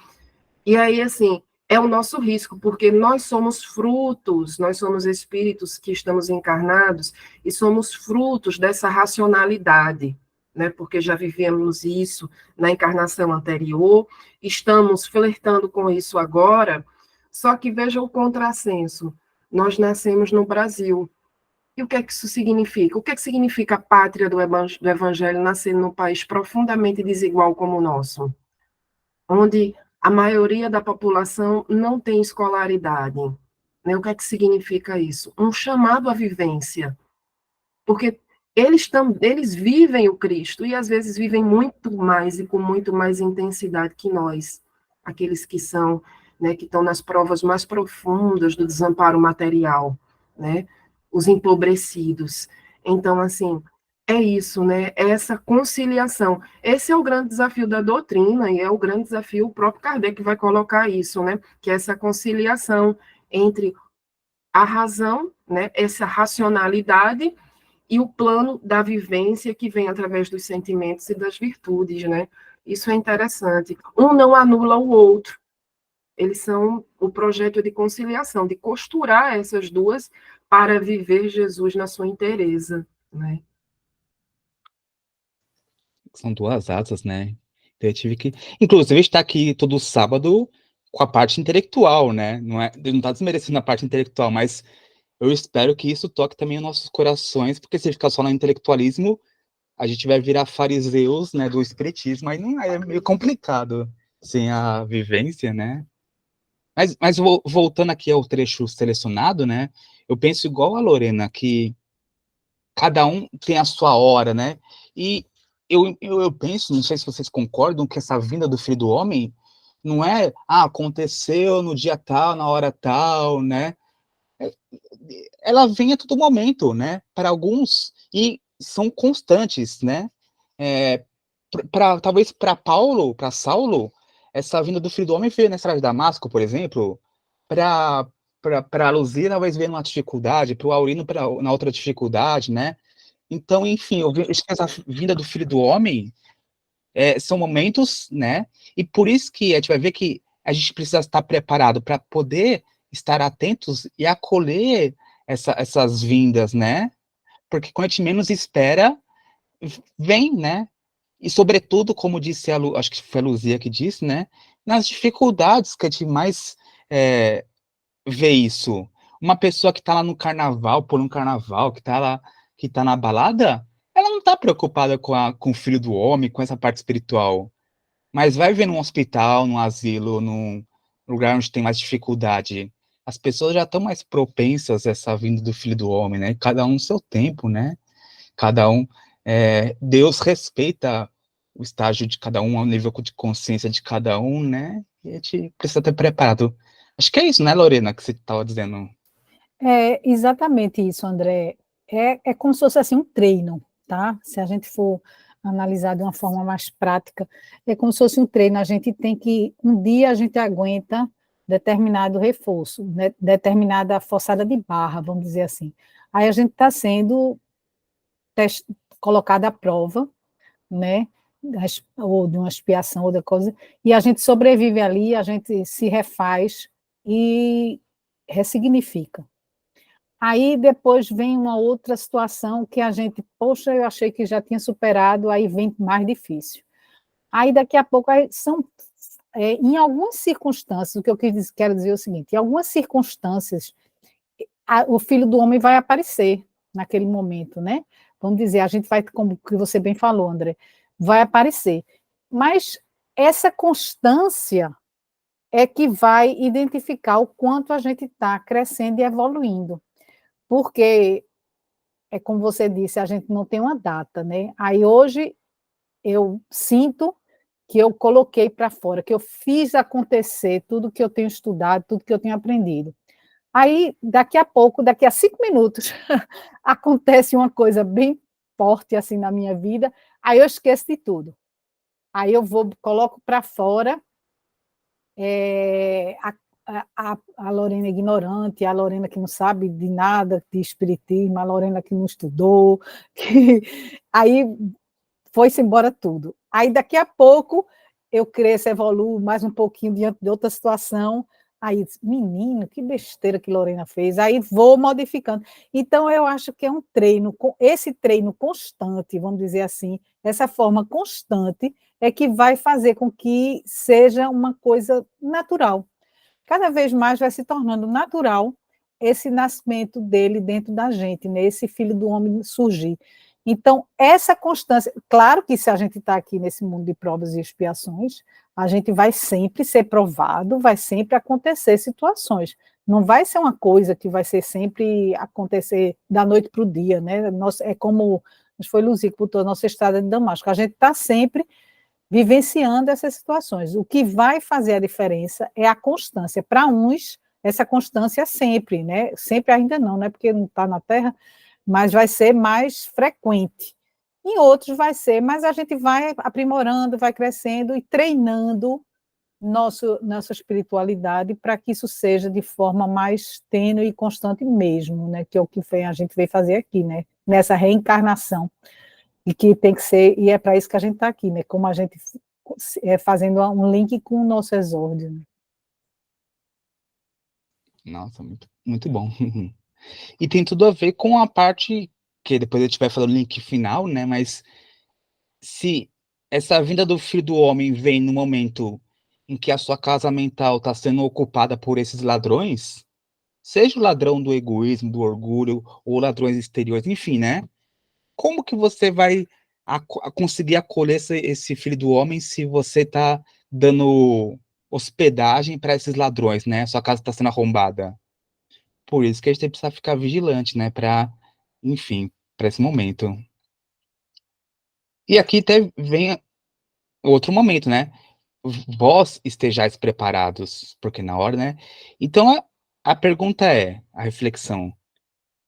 E aí, assim, é o nosso risco, porque nós somos frutos, nós somos espíritos que estamos encarnados e somos frutos dessa racionalidade, né, porque já vivemos isso na encarnação anterior, estamos flertando com isso agora, só que veja o contrassenso, nós nascemos no Brasil. E o que é que isso significa? O que é que significa a pátria do Evangelho nascer num país profundamente desigual como o nosso? Onde a maioria da população não tem escolaridade. Né? O que é que significa isso? Um chamado à vivência. Porque eles vivem o Cristo, e às vezes vivem muito mais e com muito mais intensidade que nós, aqueles que são, né, que estão nas provas mais profundas do desamparo material, né? Os empobrecidos. Então, assim, é isso, né? É essa conciliação. Esse é o grande desafio da doutrina, e é o grande desafio, o próprio Kardec vai colocar isso, né? Que é essa conciliação entre a razão, né? Essa racionalidade e o plano da vivência que vem através dos sentimentos e das virtudes, né? Isso é interessante. Um não anula o outro. Eles são o projeto de conciliação, de costurar essas duas para viver Jesus na sua inteireza, né? São duas asas, né? Então eu tive que... Inclusive, a gente está aqui todo sábado com a parte intelectual, né? Não tá desmerecendo a parte intelectual, mas eu espero que isso toque também os nossos corações, porque se ficar só no intelectualismo, a gente vai virar fariseus, né, do espiritismo, aí não é meio complicado sem a vivência, né? Mas voltando aqui ao trecho selecionado, né? Eu penso igual a Lorena, que cada um tem a sua hora, né? E eu penso, não sei se vocês concordam, que essa vinda do Filho do Homem não é, aconteceu no dia tal, na hora tal, né? Ela vem a todo momento, né? Para alguns, e são constantes, né? É, talvez para Paulo, para Saulo, essa vinda do Filho do Homem veio na estrada de Damasco, por exemplo, para Luzia, talvez veio numa dificuldade, para o Aurino na outra dificuldade, né? Então, enfim, acho que essa vinda do Filho do Homem são momentos, né? E por isso que a gente vai ver que a gente precisa estar preparado para poder estar atentos e acolher essas vindas, né? Porque quando a gente menos espera, vem, né? E sobretudo, como disse acho que foi a Luzia que disse, né? Nas dificuldades que a gente mais vê isso. Uma pessoa que está lá no carnaval, por um carnaval, que está lá, que está na balada, ela não está preocupada com o filho do homem, com essa parte espiritual. Mas vai ver num hospital, num asilo, num lugar onde tem mais dificuldade. As pessoas já estão mais propensas a essa vinda do Filho do Homem, né? Cada um no seu tempo, né? Cada um. Deus respeita o estágio de cada um, o nível de consciência de cada um, né? E a gente precisa estar preparado. Acho que é isso, né, Lorena, que você estava dizendo. É exatamente isso, André. É como se fosse assim um treino, tá? Se a gente for analisar de uma forma mais prática, é como se fosse um treino. A gente tem que, um dia a gente aguenta determinado reforço, né? Determinada forçada de barra, vamos dizer assim. Aí a gente está sendo colocado à prova, né? Ou de uma expiação, ou da coisa, e a gente sobrevive ali, a gente se refaz e ressignifica. Aí depois vem uma outra situação que a gente, poxa, eu achei que já tinha superado, aí vem mais difícil. Aí daqui a pouco em algumas circunstâncias, o que eu quero dizer é o seguinte: em algumas circunstâncias, o filho do homem vai aparecer naquele momento, né? Vamos dizer, a gente vai, como que você bem falou, André, vai aparecer. Mas essa constância é que vai identificar o quanto a gente está crescendo e evoluindo. Porque, é como você disse, a gente não tem uma data, né? Aí hoje eu sinto que eu coloquei para fora, que eu fiz acontecer tudo que eu tenho estudado, tudo que eu tenho aprendido. Aí, daqui a pouco, daqui a 5 minutos, acontece uma coisa bem forte assim na minha vida, aí eu esqueço de tudo. Aí eu coloco para fora a Lorena ignorante, a Lorena que não sabe de nada de espiritismo, a Lorena que não estudou, aí foi-se embora tudo. Aí daqui a pouco eu cresço, evoluo mais um pouquinho diante de outra situação, aí, menino, que besteira que Lorena fez, aí vou modificando. Então, eu acho que é um treino, esse treino constante, vamos dizer assim, essa forma constante, é que vai fazer com que seja uma coisa natural. Cada vez mais vai se tornando natural esse nascimento dele dentro da gente, né? Esse filho do homem surgir. Então, essa constância, claro que se a gente está aqui nesse mundo de provas e expiações, a gente vai sempre ser provado, vai sempre acontecer situações. Não vai ser uma coisa que vai ser sempre acontecer da noite para o dia, né? É como foi Luzia que botou a nossa estrada de Damasco. A gente está sempre vivenciando essas situações. O que vai fazer a diferença é a constância. Para uns, essa constância é sempre, né? Sempre ainda não, né? Porque não está na Terra, mas vai ser mais frequente. Em outros vai ser, mas a gente vai aprimorando, vai crescendo e treinando nossa espiritualidade para que isso seja de forma mais tênue e constante mesmo, né? Que é o que a gente veio fazer aqui, né? Nessa reencarnação. E que tem que ser, e é para isso que a gente está aqui, né? Como a gente fazendo um link com o nosso exórdio. Né? Nossa, muito, muito bom. E tem tudo a ver com a parte que depois a gente vai falando link final, né? Mas se essa vinda do Filho do Homem vem no momento em que a sua casa mental está sendo ocupada por esses ladrões, seja o ladrão do egoísmo, do orgulho, ou ladrões exteriores, enfim, né? Como que você vai conseguir acolher esse filho do homem se você está dando hospedagem para esses ladrões, né? Sua casa está sendo arrombada. Por isso que a gente precisa ficar vigilante, né? Para, enfim, para esse momento. E aqui até vem outro momento, né? Vós estejais preparados, porque na hora, né? Então a pergunta é, a reflexão,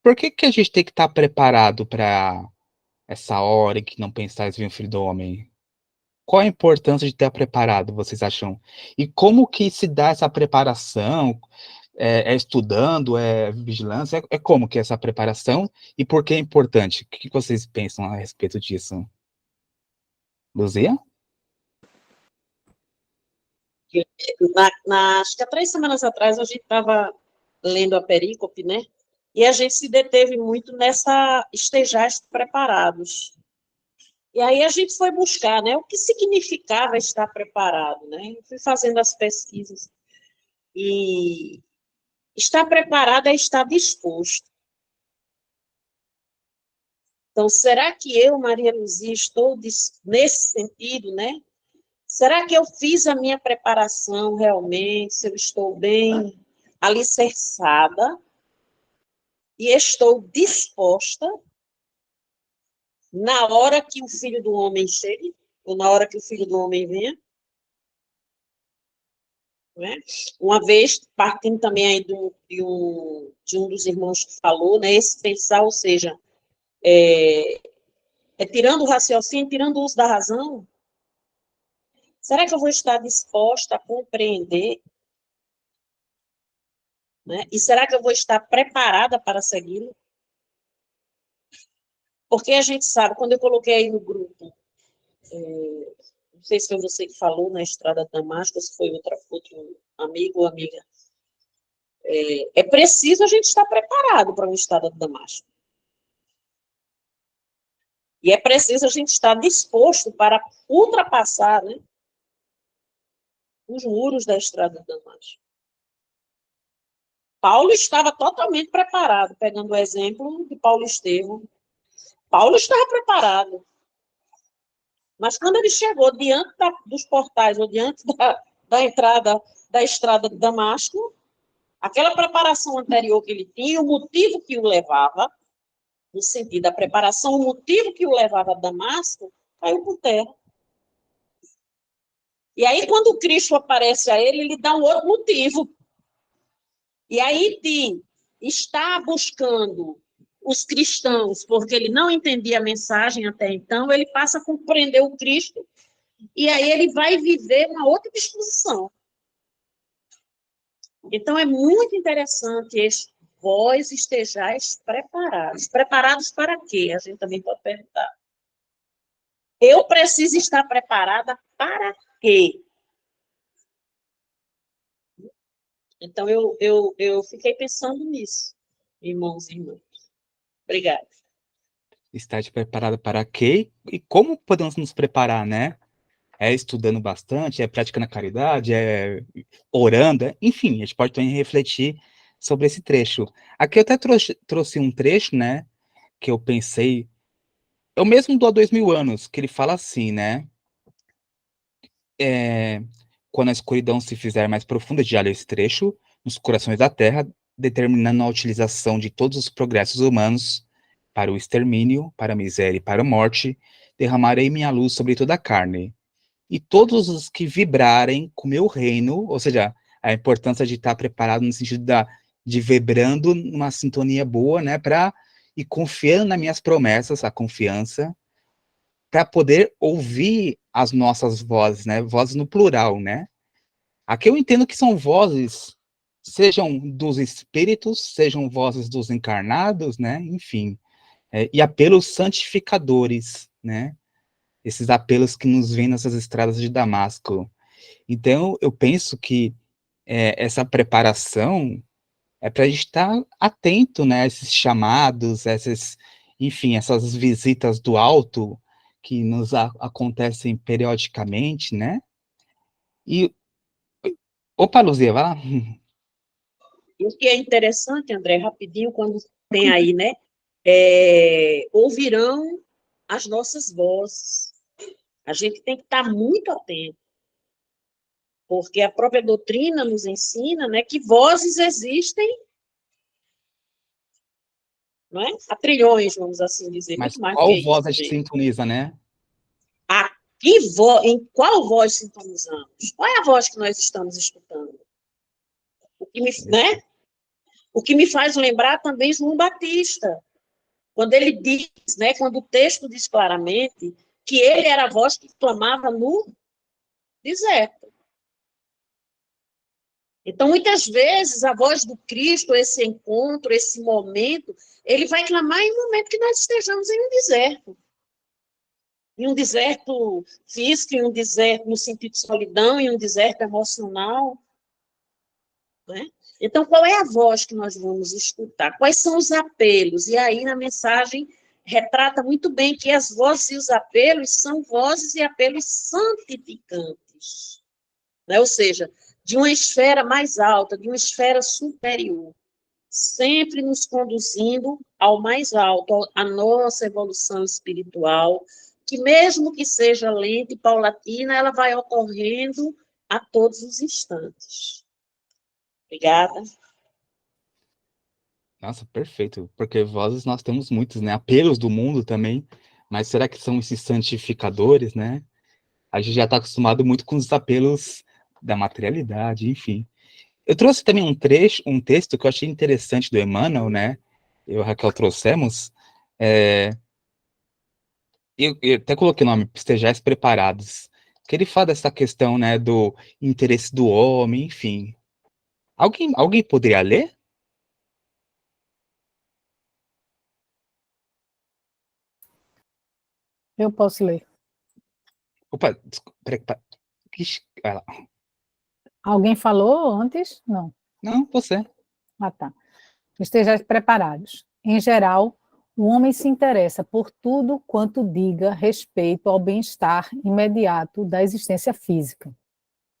por que que a gente tem que estar preparado para essa hora em que não pensais vir o Filho do Homem? Qual a importância de estar preparado, vocês acham? E como que se dá essa preparação? É estudando, é vigilância? É como que é essa preparação? E por que é importante? O que vocês pensam a respeito disso? Luzia? Acho que há 3 semanas atrás a gente estava lendo a perícope, né? E a gente se deteve muito nessa estejais preparados. E aí a gente foi buscar, né? O que significava estar preparado, né? Eu fui fazendo as pesquisas. E estar preparado é estar disposto. Então, será que eu, Maria Luzia, estou nesse sentido, né? Será que eu fiz a minha preparação realmente? Se eu estou bem alicerçada e estou disposta na hora que o Filho do Homem chegue, ou na hora que o Filho do Homem venha? Né? Uma vez, partindo também aí de um dos irmãos que falou, né, esse pensar, ou seja, tirando o raciocínio, tirando o uso da razão, será que eu vou estar disposta a compreender? Né? E será que eu vou estar preparada para segui-lo? Porque a gente sabe, quando eu coloquei aí no grupo, não sei se foi você que falou na Estrada de Damasco, ou se foi outro amigo ou amiga, é preciso a gente estar preparado para uma Estrada de Damasco. E é preciso a gente estar disposto para ultrapassar, né, os muros da Estrada de Damasco. Paulo estava totalmente preparado, pegando o exemplo de Paulo Estevão. Paulo estava preparado. Mas quando ele chegou diante dos portais, ou diante da entrada da Estrada de Damasco, aquela preparação anterior que ele tinha, o motivo que o levava, no sentido da preparação, o motivo que o levava a Damasco, caiu por terra. E aí, quando Cristo aparece a ele, ele dá um outro motivo. E aí, de estar buscando os cristãos, porque ele não entendia a mensagem até então, ele passa a compreender o Cristo, e aí ele vai viver uma outra disposição. Então, é muito interessante vós estejais preparados. Preparados para quê? A gente também pode perguntar. Eu preciso estar preparada para quê? Então, eu fiquei pensando nisso, irmãos e irmãs. Obrigada. Estar preparado para quê? E como podemos nos preparar, né? É estudando bastante, é praticando a caridade, é orando, enfim, a gente pode também refletir sobre esse trecho. Aqui eu até trouxe um trecho, né, que eu pensei, é o mesmo do Há 2000 anos, que ele fala assim, né, quando a escuridão se fizer mais profunda, já leu esse trecho, nos corações da terra, determinando a utilização de todos os progressos humanos para o extermínio, para a miséria e para a morte, derramarei minha luz sobre toda a carne. E todos os que vibrarem com o meu reino, ou seja, a importância de estar preparado no sentido de vibrando numa sintonia boa, né, e confiando nas minhas promessas, a confiança, para poder ouvir as nossas vozes, né, vozes no plural, né. Aqui eu entendo que são vozes, sejam dos espíritos, sejam vozes dos encarnados, né, enfim, e apelos santificadores, né, esses apelos que nos vêm nessas estradas de Damasco. Então, eu penso que essa preparação é para a gente estar atento, né, a esses chamados, enfim, essas visitas do alto que nos acontecem periodicamente, né? E, opa, Luzia, vai lá. E o que é interessante, André, rapidinho, quando tem aí, né? Ouvirão as nossas vozes. A gente tem que estar muito atento, porque a própria doutrina nos ensina, né, que vozes existem, não é? Há trilhões, vamos assim dizer, Mas muito mais do que qual isso, voz a gente gente. sintoniza, né? Em qual voz sintonizamos? Qual é a voz que nós estamos escutando? O que né? O que me faz lembrar também João Batista, quando ele diz, né, quando o texto diz claramente que ele era a voz que clamava no deserto. Então, muitas vezes, a voz do Cristo, esse encontro, esse momento, ele vai clamar em um momento que nós estejamos em um deserto. Em um deserto físico, em um deserto no sentido de solidão, em um deserto emocional. Né? Então, qual é a voz que nós vamos escutar? Quais são os apelos? E aí, na mensagem, retrata muito bem que as vozes e os apelos são vozes e apelos santificantes. Né? Ou seja, de uma esfera mais alta, de uma esfera superior, sempre nos conduzindo ao mais alto, à nossa evolução espiritual, que mesmo que seja lenta e paulatina, ela vai ocorrendo a todos os instantes. Obrigada. Nossa, perfeito, porque vozes nós temos muitos, né? Apelos do mundo também, mas será que são esses santificadores, né? A gente já está acostumado muito com os apelos da materialidade, enfim. Eu trouxe também um texto que eu achei interessante do Emmanuel, né? Eu e a Raquel trouxemos. Eu até coloquei o nome, Estejais Preparados. Que ele fala dessa questão, né, do interesse do homem, enfim. Alguém poderia ler? Eu posso ler. Opa, peraí, vai lá. Alguém falou antes? Não. Não, você. Ah, tá. Estejais preparados. Em geral, o homem se interessa por tudo quanto diga respeito ao bem-estar imediato da existência física,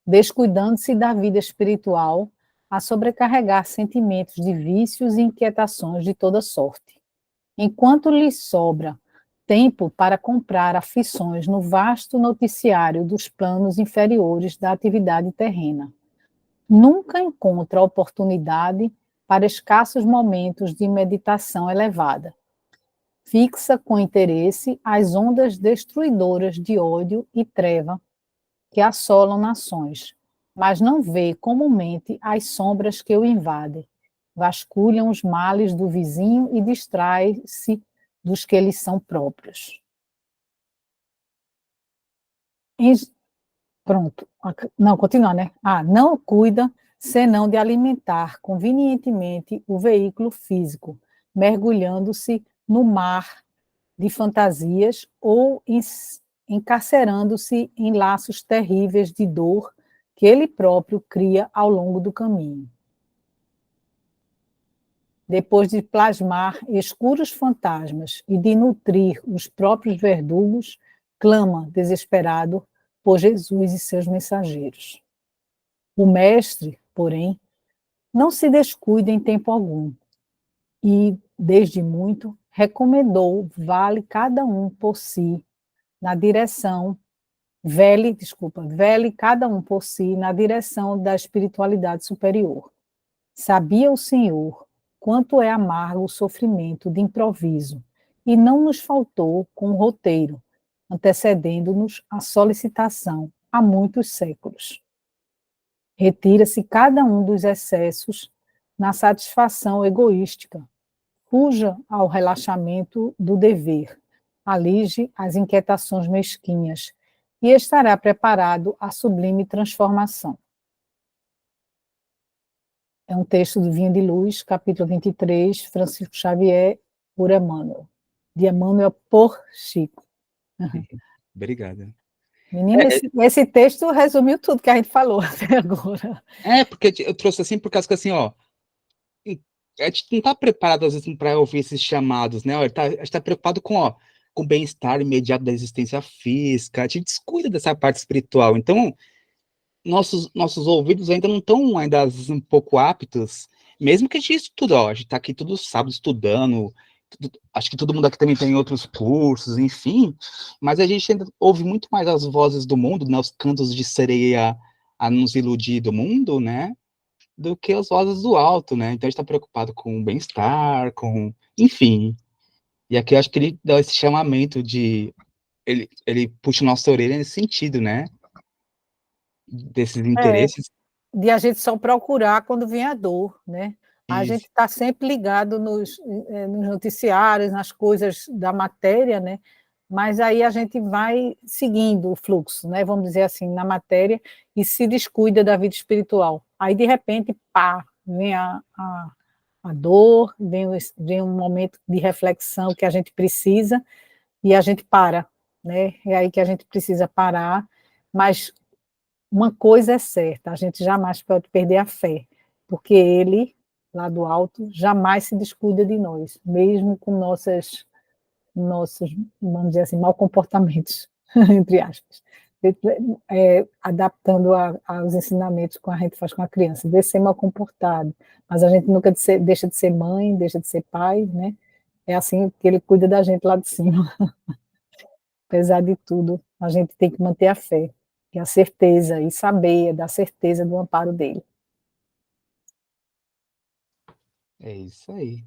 descuidando-se da vida espiritual a sobrecarregar sentimentos de vícios e inquietações de toda sorte. Enquanto lhe sobra tempo para comprar aflições no vasto noticiário dos planos inferiores da atividade terrena, nunca encontra oportunidade para escassos momentos de meditação elevada. Fixa com interesse as ondas destruidoras de ódio e treva que assolam nações, mas não vê comumente as sombras que o invadem, vasculham os males do vizinho e distrai-se dos que lhes são próprios. Pronto. Não, continua, né? Não cuida senão de alimentar convenientemente o veículo físico, mergulhando-se no mar de fantasias ou encarcerando-se em laços terríveis de dor que ele próprio cria ao longo do caminho. Depois de plasmar escuros fantasmas e de nutrir os próprios verdugos, clama, desesperado, por Jesus e seus mensageiros. O mestre, porém, não se descuida em tempo algum e, desde muito, recomendou vele cada um por si na direção da espiritualidade superior. Sabia o Senhor quanto é amargo o sofrimento de improviso e não nos faltou com o roteiro, antecedendo-nos a solicitação há muitos séculos. Retira-se cada um dos excessos na satisfação egoística, fuja ao relaxamento do dever, alige as inquietações mesquinhas e estará preparado à sublime transformação. É um texto do Vinha de Luz, capítulo 23, Francisco Xavier, por Emmanuel. De Emmanuel por Chico. Obrigada. Menina, esse texto resumiu tudo que a gente falou até agora. Porque eu trouxe assim por causa que assim, ó, a gente não tá preparado às vezes para ouvir esses chamados, né? A gente tá preocupado com o bem-estar imediato da existência física, a gente descuida dessa parte espiritual. Então, nossos ouvidos ainda não estão ainda às vezes, um pouco aptos, mesmo que a gente estuda, ó, a gente tá aqui todo sábado estudando, acho que todo mundo aqui também tem outros cursos, enfim, mas a gente ainda ouve muito mais as vozes do mundo, né, os cantos de sereia a nos iludir do mundo, né, do que as vozes do alto, né, então a gente tá preocupado com o bem-estar, enfim, e aqui eu acho que ele dá esse chamamento ele puxa nossa orelha nesse sentido, né, desses É, interesses. de a gente só procurar quando vem a dor, né? A gente Isso. está sempre ligado nos noticiários, nas coisas da matéria, né? Mas aí a gente vai seguindo o fluxo, né? Vamos dizer assim, na matéria, e se descuida da vida espiritual. Aí, de repente, pá, vem a dor, vem um momento de reflexão que a gente precisa, e a gente para, né? É aí que a gente precisa parar, mas uma coisa é certa, a gente jamais pode perder a fé, porque ele, lá do alto, jamais se descuida de nós, mesmo com nossos, vamos dizer assim, mau comportamentos, entre aspas. Adaptando aos ensinamentos que a gente faz com a criança, de ser mal comportado, mas a gente nunca deixa de ser mãe, deixa de ser pai, né? É assim que ele cuida da gente lá de cima. Apesar de tudo, a gente tem que manter a fé, e a certeza, e saber da certeza do amparo dele. É isso aí.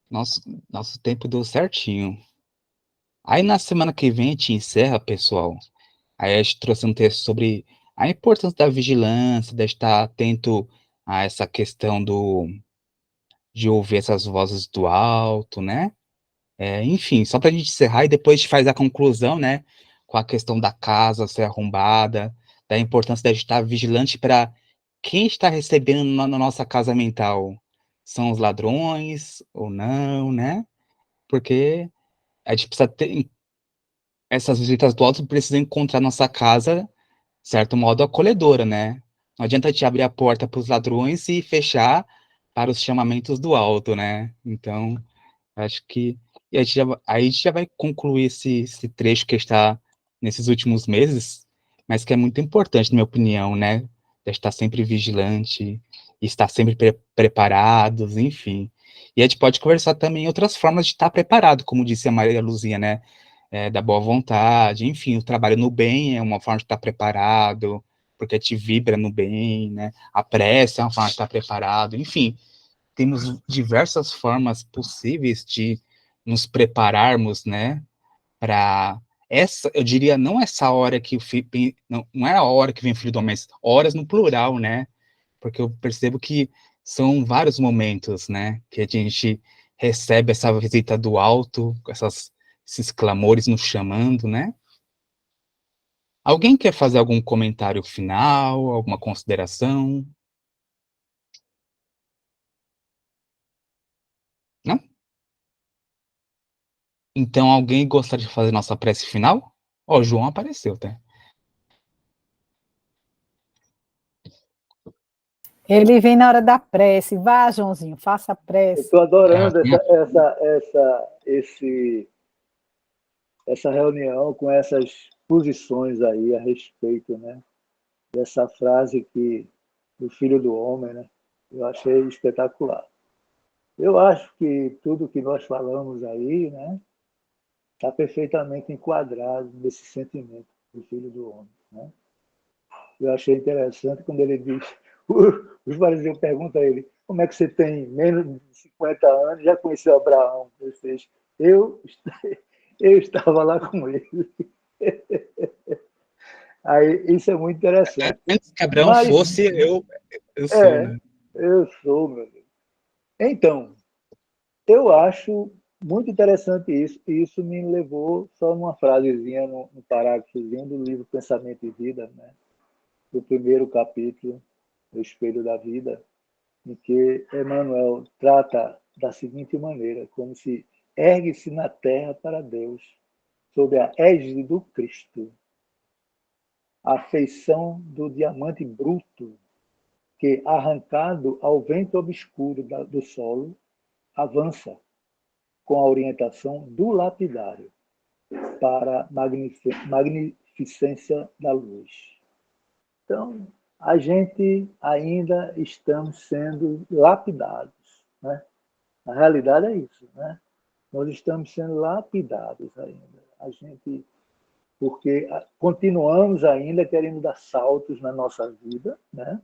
Nosso tempo deu certinho. Aí na semana que vem a gente encerra, pessoal. Aí a gente trouxe um texto sobre a importância da vigilância, de estar atento a essa questão de ouvir essas vozes do alto, né? Enfim, só para a gente encerrar e depois a gente faz a conclusão, né? Com a questão da casa ser arrombada, da importância de a gente estar vigilante para quem está recebendo na nossa casa mental. São os ladrões ou não, né? Porque a gente precisa ter essas visitas do alto precisam encontrar nossa casa, de certo modo, acolhedora, né? Não adianta a gente abrir a porta para os ladrões e fechar para os chamamentos do alto, né? Então, acho que e aí a gente já vai concluir esse trecho que está nesses últimos meses, mas que é muito importante, na minha opinião, né? De estar sempre vigilante, estar sempre preparados, enfim. E a gente pode conversar também outras formas de estar preparado, como disse a Maria Luzia, né? Da boa vontade, enfim, o trabalho no bem é uma forma de estar preparado, porque te vibra no bem, né? A prece é uma forma de estar preparado, enfim, temos diversas formas possíveis de nos prepararmos, né, para essa, eu diria, não essa hora que não é a hora que vem o filho do homem, mas horas no plural, né, porque eu percebo que são vários momentos, né, que a gente recebe essa visita do alto, esses clamores nos chamando, né. Alguém quer fazer algum comentário final, alguma consideração? Não? Então, alguém gostaria de fazer nossa prece final? Ó, o João apareceu, tá? Ele vem na hora da prece. Vá, Joãozinho, faça a Eu prece. estou adorando essa reunião com essas posições aí a respeito, né, dessa frase que do Filho do Homem, né? Eu achei espetacular. Eu acho que tudo que nós falamos aí, né, está perfeitamente enquadrado nesse sentimento do Filho do Homem, né? Eu achei interessante quando ele diz, os fariseus perguntam a ele, como é que você tem menos de 50 anos, já conheceu Abraão? Ele fez, eu, eu estava lá com ele. Aí, isso é muito interessante. Antes que Abraão Mas, fosse, eu sou, né? eu sou, meu amigo. Então, eu acho muito interessante isso, e isso me levou só numa frasezinha, num parágrafozinho do livro Pensamento e Vida, né? Do primeiro capítulo, O Espelho da Vida, em que Emmanuel trata da seguinte maneira, como se ergue-se na terra para Deus, sob a égide do Cristo, a feição do diamante bruto, que, arrancado ao vento obscuro do solo, avança com a orientação do lapidário para a magnificência da luz. Então, a gente ainda estamos sendo lapidados, né? A realidade é isso, né? Nós estamos sendo lapidados ainda. A gente, porque continuamos ainda querendo dar saltos na nossa vida, né?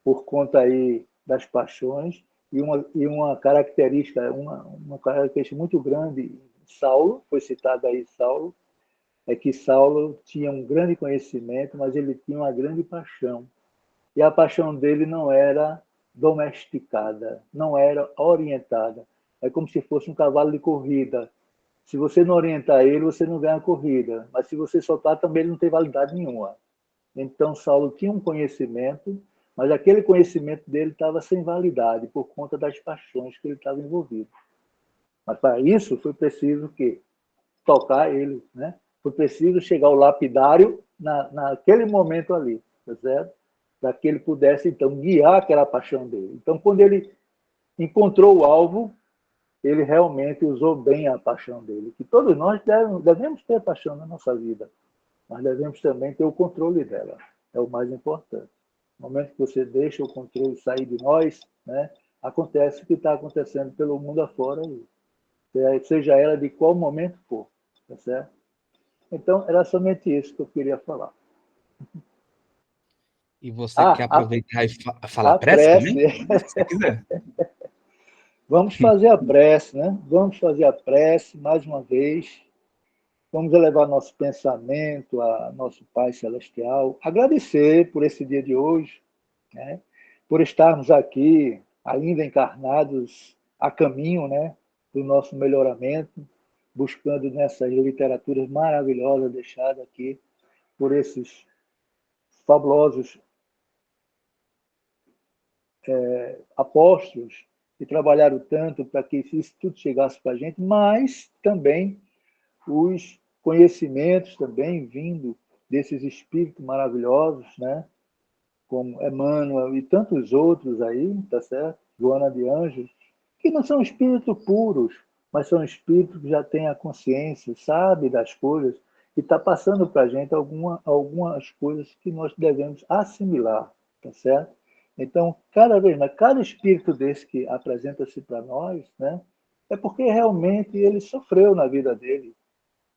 Por conta aí das paixões, e uma característica muito grande em Saulo, foi citado aí Saulo, é que Saulo tinha um grande conhecimento, mas ele tinha uma grande paixão. E a paixão dele não era domesticada, não era orientada. É como se fosse um cavalo de corrida. Se você não orientar ele, você não ganha a corrida. Mas se você soltar, também ele não tem validade nenhuma. Então, Saulo tinha um conhecimento, mas aquele conhecimento dele estava sem validade, por conta das paixões que ele estava envolvido. Mas para isso foi preciso que tocar ele, né? Foi preciso chegar ao lapidário naquele momento ali, tá certo? Para que ele pudesse, então, guiar aquela paixão dele. Então, quando ele encontrou o alvo, ele realmente usou bem a paixão dele. Que todos nós devemos ter paixão na nossa vida, mas devemos também ter o controle dela. É o mais importante. No momento que você deixa o controle sair de nós, né, acontece o que está acontecendo pelo mundo afora, seja ela de qual momento for. Tá certo? Então, era somente isso que eu queria falar. E você quer aproveitar e falar a prece prece também? Se você quiser. Vamos fazer a prece, né? Vamos fazer a prece mais uma vez. Vamos elevar nosso pensamento a nosso Pai Celestial. Agradecer por esse dia de hoje, né? Por estarmos aqui ainda encarnados a caminho, né, do nosso melhoramento, buscando nessas literaturas maravilhosas deixadas aqui por esses fabulosos apóstolos que trabalharam tanto para que isso tudo chegasse para a gente, mas também os conhecimentos também vindo desses espíritos maravilhosos, né? Como Emmanuel e tantos outros aí, tá certo? Joana de Anjos, que não são espíritos puros, mas são espíritos que já têm a consciência, sabe das coisas, e está passando para a gente algumas coisas que nós devemos assimilar, tá certo? Então, cada vez mais, cada espírito desse que apresenta-se para nós, né, é porque realmente ele sofreu na vida dele.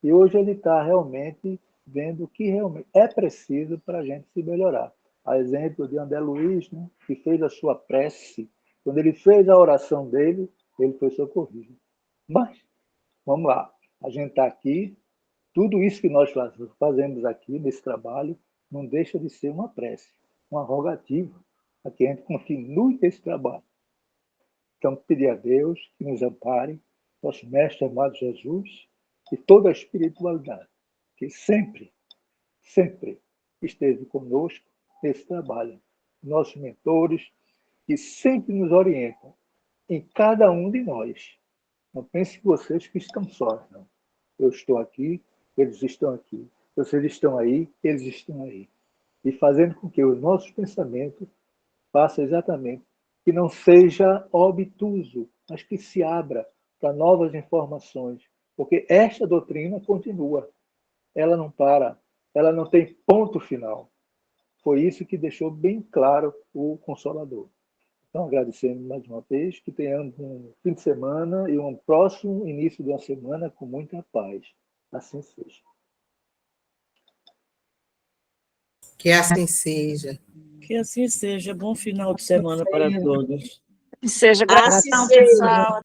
E hoje ele está realmente vendo que realmente é preciso para a gente se melhorar. A exemplo de André Luiz, né, que fez a sua prece, quando ele fez a oração dele, ele foi socorrido. Mas, vamos lá, a gente está aqui, tudo isso que nós fazemos aqui, nesse trabalho, não deixa de ser uma prece, uma rogativa, para que a gente continue esse trabalho. Então, pedir a Deus que nos ampare, nosso Mestre amado Jesus, e toda a espiritualidade, que sempre, sempre esteve conosco nesse trabalho. Nossos mentores, que sempre nos orientam, em cada um de nós. Não pense que vocês que estão sós, não. Eu estou aqui, eles estão aqui. Vocês estão aí, eles estão aí. E fazendo com que os nossos pensamentos façam exatamente, que não seja obtuso, mas que se abra para novas informações. Porque esta doutrina continua. Ela não para, ela não tem ponto final. Foi isso que deixou bem claro o Consolador. Então, agradecendo mais uma vez, que tenhamos um fim de semana e um próximo início de uma semana com muita paz. Assim seja. Que assim seja. Que assim seja. Bom final de semana para todos. Seja Assim gratidão, seja. pessoal.